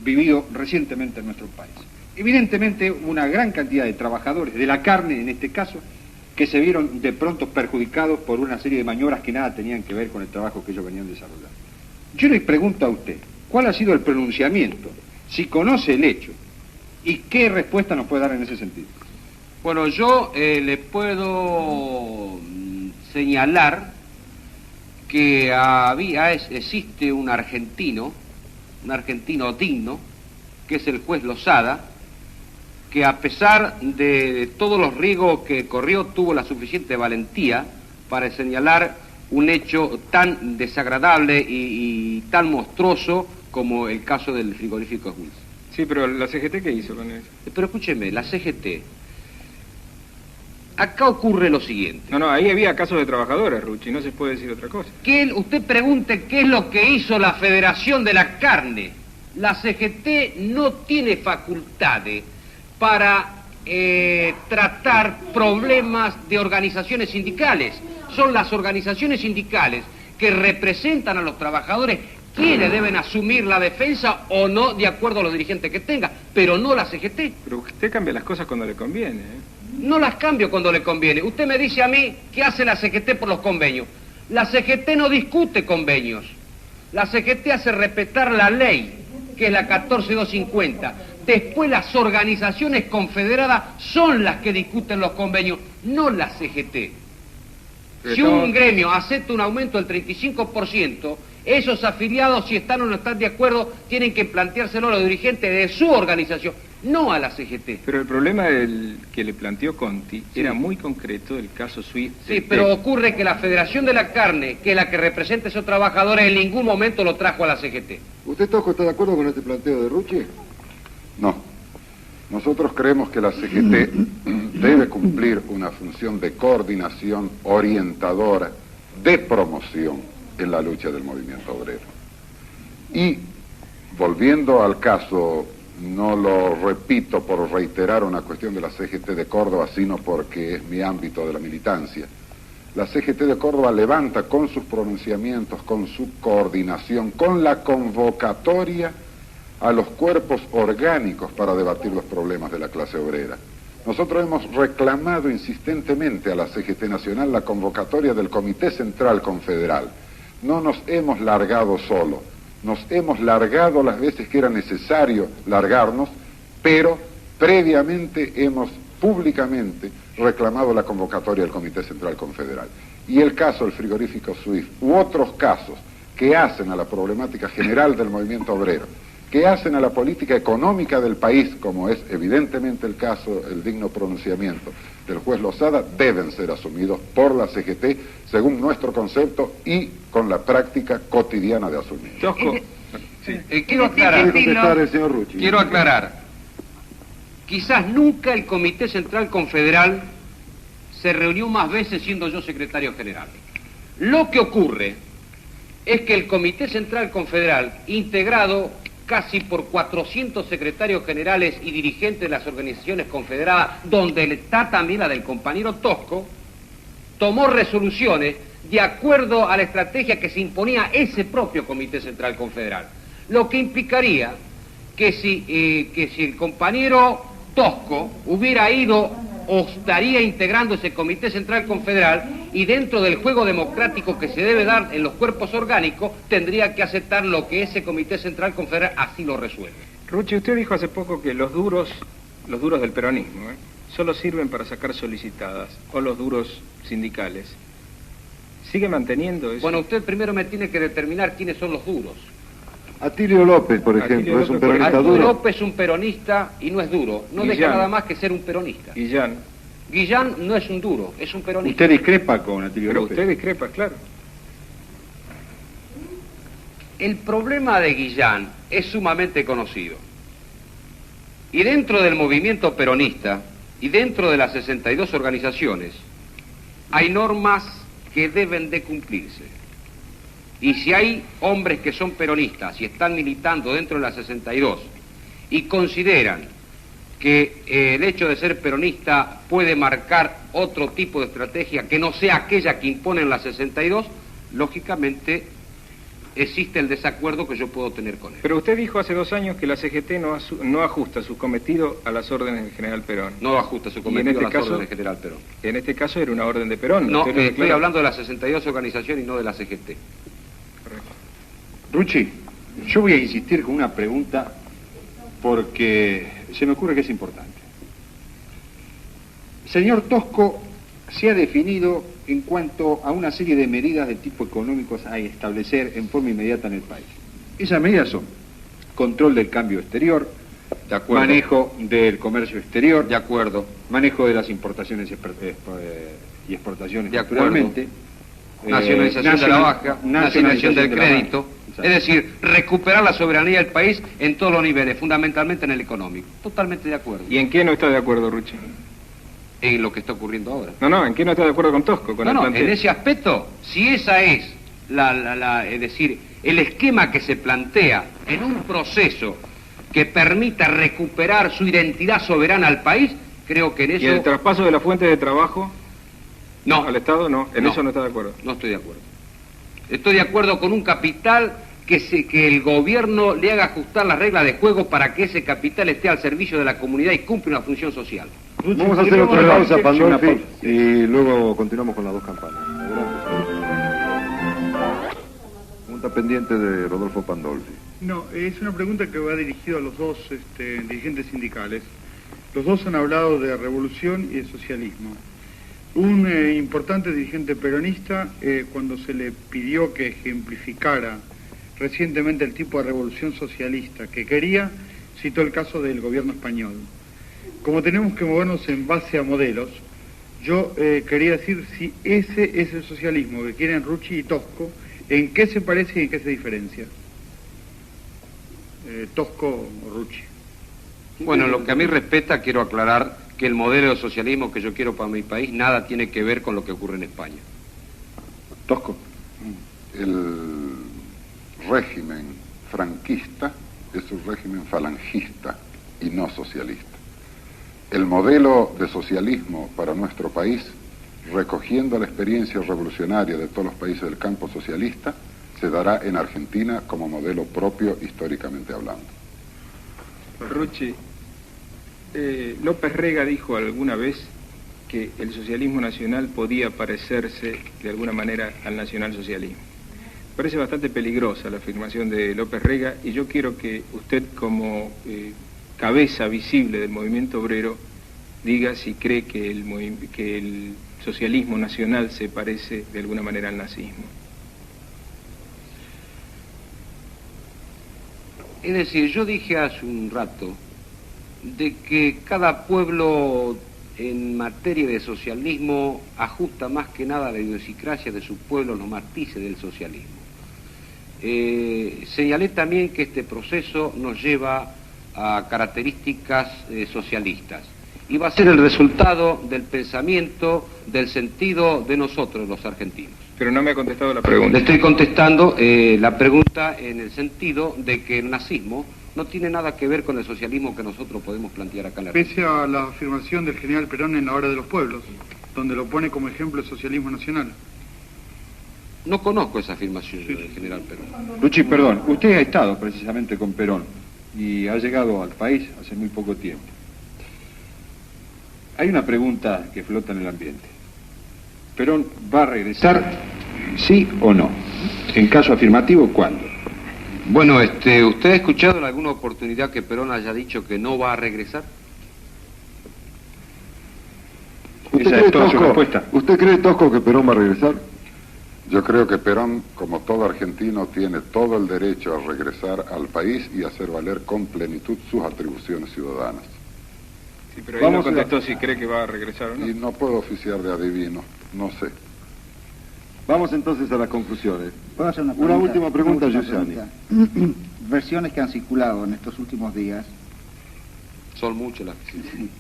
vivido recientemente en nuestro país. Evidentemente, una gran cantidad de trabajadores, de la carne en este caso, que se vieron de pronto perjudicados por una serie de maniobras que nada tenían que ver con el trabajo que ellos venían desarrollando. Yo le pregunto a usted, ¿cuál ha sido el pronunciamiento? Si conoce el hecho, ¿y qué respuesta nos puede dar en ese sentido? Bueno, yo le puedo señalar que existe un argentino digno, que es el juez Lozada, que a pesar de todos los riesgos que corrió, tuvo la suficiente valentía para señalar un hecho tan desagradable y tan monstruoso como el caso del frigorífico Wills. Sí, pero la CGT, ¿qué hizo con eso? Pero escúcheme, la CGT... Acá ocurre lo siguiente. No, ahí había casos de trabajadores, Rucci, no se puede decir otra cosa. Usted pregunte qué es lo que hizo la Federación de la Carne. La CGT no tiene facultades para tratar problemas de organizaciones sindicales. Son las organizaciones sindicales que representan a los trabajadores quienes deben asumir la defensa o no, de acuerdo a los dirigentes que tenga, pero no la CGT. Pero usted cambia las cosas cuando le conviene, ¿eh? No las cambio cuando le conviene. Usted me dice a mí qué hace la CGT por los convenios. La CGT no discute convenios. La CGT hace respetar la ley, que es la 14250. Después las organizaciones confederadas son las que discuten los convenios, no la CGT. Si un gremio acepta un aumento del 35%, esos afiliados, si están o no están de acuerdo, tienen que planteárselo a los dirigentes de su organización, no a la CGT. Pero el problema que le planteó Conti era muy concreto del caso Swift. Sí, pero ocurre que la Federación de la Carne, que es la que representa a esos trabajadores, en ningún momento lo trajo a la CGT. ¿Usted, Tosco, está de acuerdo con este planteo de Rucci? No. Nosotros creemos que la CGT debe cumplir una función de coordinación orientadora, de promoción en la lucha del movimiento obrero. Y, volviendo al caso, no lo repito por reiterar una cuestión de la CGT de Córdoba, sino porque es mi ámbito de la militancia. La CGT de Córdoba levanta con sus pronunciamientos, con su coordinación, con la convocatoria a los cuerpos orgánicos para debatir los problemas de la clase obrera. Nosotros hemos reclamado insistentemente a la CGT Nacional la convocatoria del Comité Central Confederal. No nos hemos largado solo, nos hemos largado las veces que era necesario largarnos, pero previamente hemos públicamente reclamado la convocatoria del Comité Central Confederal. Y el caso del frigorífico Swift u otros casos que hacen a la problemática general del movimiento obrero, que hacen a la política económica del país, como es evidentemente el caso, el digno pronunciamiento del juez Lozada, deben ser asumidos por la CGT según nuestro concepto y con la práctica cotidiana de asumir. Tosco, Quiero aclarar. Quiere contestar el señor Rucci. Quiero aclarar. Quizás nunca el Comité Central Confederal se reunió más veces siendo yo secretario general. Lo que ocurre es que el Comité Central Confederal, integrado casi por 400 secretarios generales y dirigentes de las organizaciones confederadas, donde está también la del compañero Tosco, tomó resoluciones de acuerdo a la estrategia que se imponía ese propio Comité Central Confederal. Lo que implicaría que si el compañero Tosco hubiera ido o estaría integrando ese Comité Central Confederal y dentro del juego democrático que se debe dar en los cuerpos orgánicos, tendría que aceptar lo que ese Comité Central Confederal así lo resuelve. Rucci, usted dijo hace poco que los duros del peronismo, solo sirven para sacar solicitadas, o los duros sindicales. ¿Sigue manteniendo eso? Bueno, usted primero me tiene que determinar quiénes son los duros. Atilio López, por ejemplo, es un peronista Atilio duro. López es un peronista y no es duro. No deja nada más que ser un peronista. Guillán no es un duro, es un peronista. Usted discrepa con Atilio López. Usted discrepa, claro. El problema de Guillán es sumamente conocido. Y dentro del movimiento peronista y dentro de las 62 organizaciones hay normas que deben de cumplirse. Y si hay hombres que son peronistas y están militando dentro de las 62 y consideran que el hecho de ser peronista puede marcar otro tipo de estrategia que no sea aquella que imponen las 62, lógicamente existe el desacuerdo que yo puedo tener con él. Pero usted dijo hace 2 años que la CGT no ajusta su cometido a las órdenes del general Perón. No ajusta su cometido a las órdenes del general Perón. En este caso era una orden de Perón. No, estoy hablando de las 62 organizaciones y no de la CGT. Correcto. Rucci, yo voy a insistir con una pregunta porque se me ocurre que es importante. Señor Tosco se ha definido en cuanto a una serie de medidas de tipo económicos a establecer en forma inmediata en el país. Esas medidas son control del cambio exterior, De acuerdo. Manejo del comercio exterior. De acuerdo. Manejo de las importaciones y exportaciones. De acuerdo. Naturalmente. Nacionalización de la baja, nacionalización del crédito. Es decir, recuperar la soberanía del país en todos los niveles, fundamentalmente en el económico. Totalmente de acuerdo. ¿Y en qué no está de acuerdo, Rucci? En lo que está ocurriendo ahora. No, ¿en qué no está de acuerdo con Tosco? Con el plantel? En ese aspecto, si esa es es decir, el esquema que se plantea en un proceso que permita recuperar su identidad soberana al país, creo que en eso... ¿Y el traspaso de la fuente de trabajo? No. ¿Al Estado? No, eso no está de acuerdo. No estoy de acuerdo. Estoy de acuerdo con un capital que el gobierno le haga ajustar las reglas de juego para que ese capital esté al servicio de la comunidad y cumpla una función social. Vamos a hacer otra pausa, Pandolfi, y luego continuamos con las dos campanas. Adelante. Pregunta pendiente de Rodolfo Pandolfi. No, es una pregunta que va dirigida a los dos dirigentes sindicales. Los dos han hablado de revolución y de socialismo. Un importante dirigente peronista, cuando se le pidió que ejemplificara recientemente el tipo de revolución socialista que quería, citó el caso del gobierno español. Como tenemos que movernos en base a modelos, yo quería decir si ese es el socialismo que quieren Rucci y Tosco, ¿en qué se parece y en qué se diferencia? Tosco o Rucci. Bueno, lo que a mí respecta, quiero aclarar que el modelo de socialismo que yo quiero para mi país nada tiene que ver con lo que ocurre en España. Tosco. El régimen franquista es un régimen falangista y no socialista. El modelo de socialismo para nuestro país, recogiendo la experiencia revolucionaria de todos los países del campo socialista, se dará en Argentina como modelo propio históricamente hablando. Rucci, López Rega dijo alguna vez que el socialismo nacional podía parecerse de alguna manera al nacionalsocialismo. Parece bastante peligrosa la afirmación de López Rega y yo quiero que usted, como cabeza visible del movimiento obrero, diga si cree que el socialismo nacional se parece de alguna manera al nazismo. Es decir, yo dije hace un rato de que cada pueblo en materia de socialismo ajusta más que nada a la idiosincrasia de su pueblo los matices del socialismo. Señalé también que este proceso nos lleva a características socialistas y va a ser el resultado del pensamiento, del sentido de nosotros los argentinos. Pero no me ha contestado la pregunta. Le estoy contestando la pregunta en el sentido de que el nazismo no tiene nada que ver con el socialismo que nosotros podemos plantear acá en la Argentina. Pese a la afirmación del general Perón en La Hora de los Pueblos, donde lo pone como ejemplo el socialismo nacional. No conozco esa afirmación del general Perón. Rucci, perdón, usted ha estado precisamente con Perón y ha llegado al país hace muy poco tiempo. Hay una pregunta que flota en el ambiente. ¿Perón va a regresar, sí o no? En caso afirmativo, ¿cuándo? Bueno, ¿usted ha escuchado en alguna oportunidad que Perón haya dicho que no va a regresar? Esa es toda su respuesta. ¿Usted cree, Tosco, que Perón va a regresar? Yo creo que Perón, como todo argentino, tiene todo el derecho a regresar al país y hacer valer con plenitud sus atribuciones ciudadanas. Sí, pero él no contestó si cree que va a regresar o no. Y no puedo oficiar de adivino, no sé. Vamos entonces a las conclusiones. ¿Puedo hacer Una última pregunta, Giussani. Versiones que han circulado en estos últimos días. Son muchas las que sí.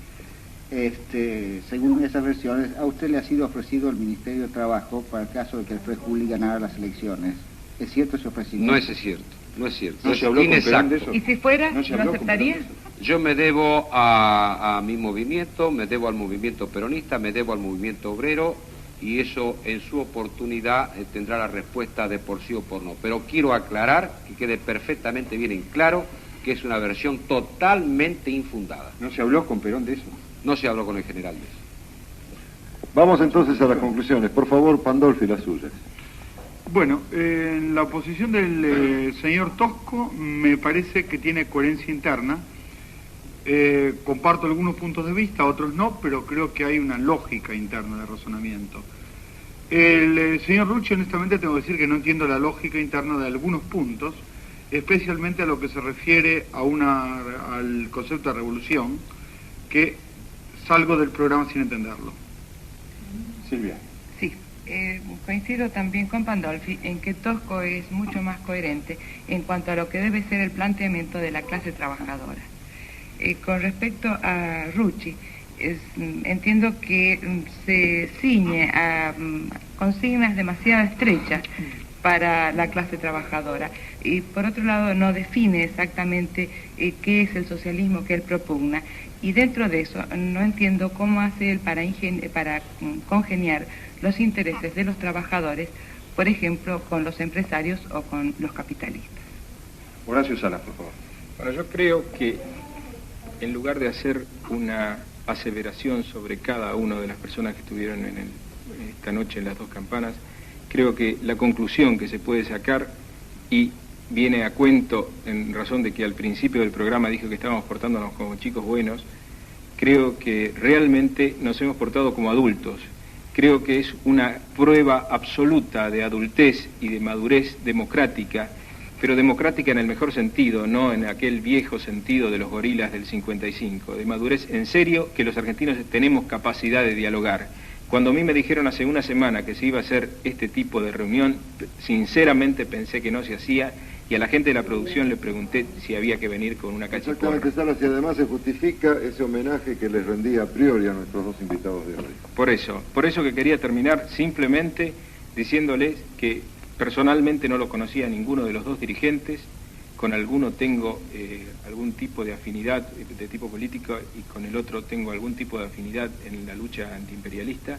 Según esas versiones, a usted le ha sido ofrecido el Ministerio de Trabajo para el caso de que el Fred Juli ganara las elecciones. ¿Es cierto ese ofrecimiento? No es cierto, no es cierto. ¿No se habló con Perón de eso? ¿Y si fuera, ¿No se lo habló con aceptaría? Perón de eso? Yo me debo a mi movimiento, me debo al movimiento peronista, me debo al movimiento obrero y eso en su oportunidad tendrá la respuesta de por sí o por no. Pero quiero aclarar, que quede perfectamente bien en claro, que es una versión totalmente infundada. ¿No se habló con Perón de eso? No se habló con el general de eso. Vamos entonces a las conclusiones. Por favor, Pandolfi, las suyas. Bueno, en la posición del señor Tosco me parece que tiene coherencia interna. Comparto algunos puntos de vista, otros no, pero creo que hay una lógica interna de razonamiento. El señor Rucci, honestamente, tengo que decir que no entiendo la lógica interna de algunos puntos especialmente a lo que se refiere al concepto de revolución, que salgo del programa sin entenderlo. Silvia. Sí, coincido también con Pandolfi en que Tosco es mucho más coherente en cuanto a lo que debe ser el planteamiento de la clase trabajadora. Con respecto a Rucci, entiendo que se ciñe a consignas demasiado estrechas para la clase trabajadora y por otro lado no define exactamente qué es el socialismo que él propugna, y dentro de eso no entiendo cómo hace él para congeniar los intereses de los trabajadores, por ejemplo, con los empresarios o con los capitalistas. Horacio Salas, por favor. Bueno, yo creo que en lugar de hacer una aseveración sobre cada una de las personas que estuvieron esta noche en las dos campanas, creo que la conclusión que se puede sacar, y viene a cuento en razón de que al principio del programa dijo que estábamos portándonos como chicos buenos, creo que realmente nos hemos portado como adultos. Creo que es una prueba absoluta de adultez y de madurez democrática, pero democrática en el mejor sentido, no en aquel viejo sentido de los gorilas del 55, de madurez en serio, que los argentinos tenemos capacidad de dialogar. Cuando a mí me dijeron hace una semana que se iba a hacer este tipo de reunión, sinceramente pensé que no se hacía, y a la gente de la producción le pregunté si había que venir con una cachiporra. Exactamente, Salas, y además se justifica ese homenaje que les rendía a priori a nuestros dos invitados de hoy. Por eso que quería terminar simplemente diciéndoles que personalmente no lo conocía a ninguno de los dos dirigentes, con alguno tengo algún tipo de afinidad de tipo político y con el otro tengo algún tipo de afinidad en la lucha antiimperialista,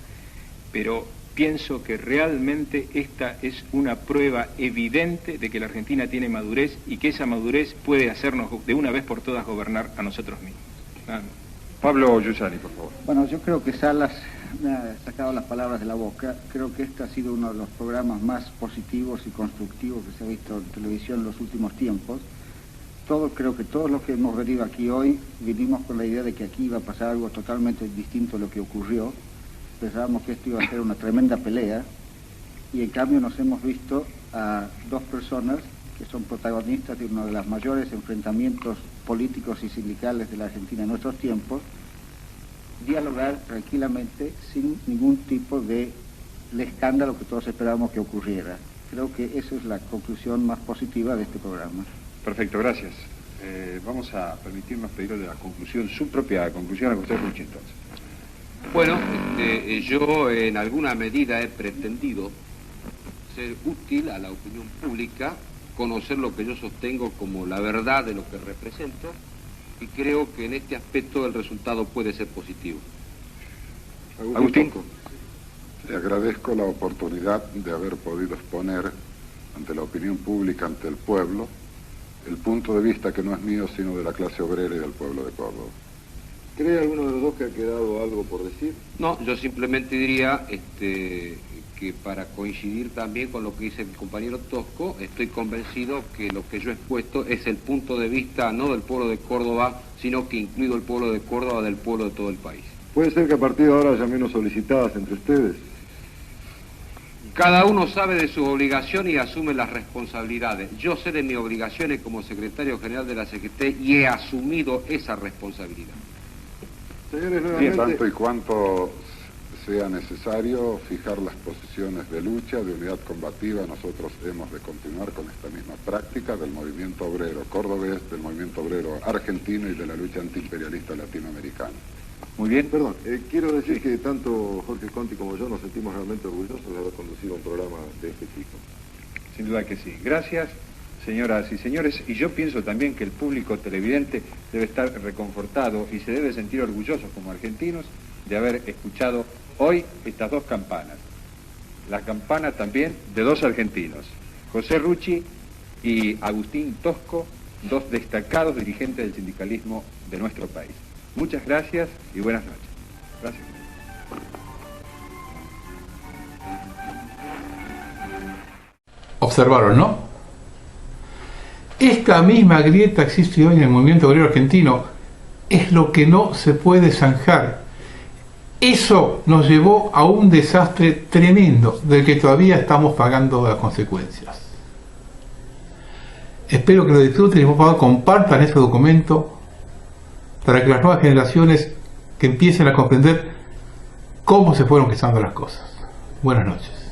pero pienso que realmente esta es una prueba evidente de que la Argentina tiene madurez y que esa madurez puede hacernos de una vez por todas gobernar a nosotros mismos. Pablo Giussani, por favor. Bueno, yo creo que Salas me ha sacado las palabras de la boca. Creo que este ha sido uno de los programas más positivos y constructivos que se ha visto en televisión en los últimos tiempos. Creo que todos los que hemos venido aquí hoy vinimos con la idea de que aquí iba a pasar algo totalmente distinto a lo que ocurrió. Pensábamos que esto iba a ser una tremenda pelea y en cambio nos hemos visto a dos personas que son protagonistas de uno de los mayores enfrentamientos políticos y sindicales de la Argentina en nuestros tiempos, dialogar tranquilamente sin ningún tipo de escándalo que todos esperábamos que ocurriera. Creo que esa es la conclusión más positiva de este programa. Perfecto, gracias. Vamos a permitirnos pedirle la conclusión, su propia conclusión a usted, Rucci, entonces. Bueno, yo en alguna medida he pretendido ser útil a la opinión pública, conocer lo que yo sostengo como la verdad de lo que represento, y creo que en este aspecto el resultado puede ser positivo. Agustín. Le agradezco la oportunidad de haber podido exponer ante la opinión pública, ante el pueblo, el punto de vista que no es mío, sino de la clase obrera y del pueblo de Córdoba. ¿Cree alguno de los dos que ha quedado algo por decir? No, yo simplemente diría que para coincidir también con lo que dice mi compañero Tosco, estoy convencido que lo que yo he expuesto es el punto de vista no del pueblo de Córdoba, sino que incluido el pueblo de Córdoba, del pueblo de todo el país. ¿Puede ser que a partir de ahora haya menos solicitadas entre ustedes? Cada uno sabe de sus obligaciones y asume las responsabilidades. Yo sé de mis obligaciones como secretario general de la CGT y he asumido esa responsabilidad. Señores, Bien, nuevamente... tanto y cuanto sea necesario fijar las posiciones de lucha, de unidad combativa, nosotros hemos de continuar con esta misma práctica del movimiento obrero cordobés, del movimiento obrero argentino y de la lucha antiimperialista latinoamericana. Muy bien. Perdón, quiero decir que tanto Jorge Conti como yo nos sentimos realmente orgullosos de haber conducido un programa de este tipo. Sin duda que sí. Gracias, señoras y señores. Y yo pienso también que el público televidente debe estar reconfortado y se debe sentir orgulloso como argentinos de haber escuchado hoy estas dos campanas. La campana también de dos argentinos, José Rucci y Agustín Tosco, dos destacados dirigentes del sindicalismo de nuestro país. Muchas gracias y buenas noches. Gracias. Observaron, ¿no? Esta misma grieta existe hoy en el movimiento obrero argentino. Es lo que no se puede zanjar. Eso nos llevó a un desastre tremendo del que todavía estamos pagando las consecuencias. Espero que lo disfruten y por favor compartan ese documento para que las nuevas generaciones que empiecen a comprender cómo se fueron gestando las cosas. Buenas noches.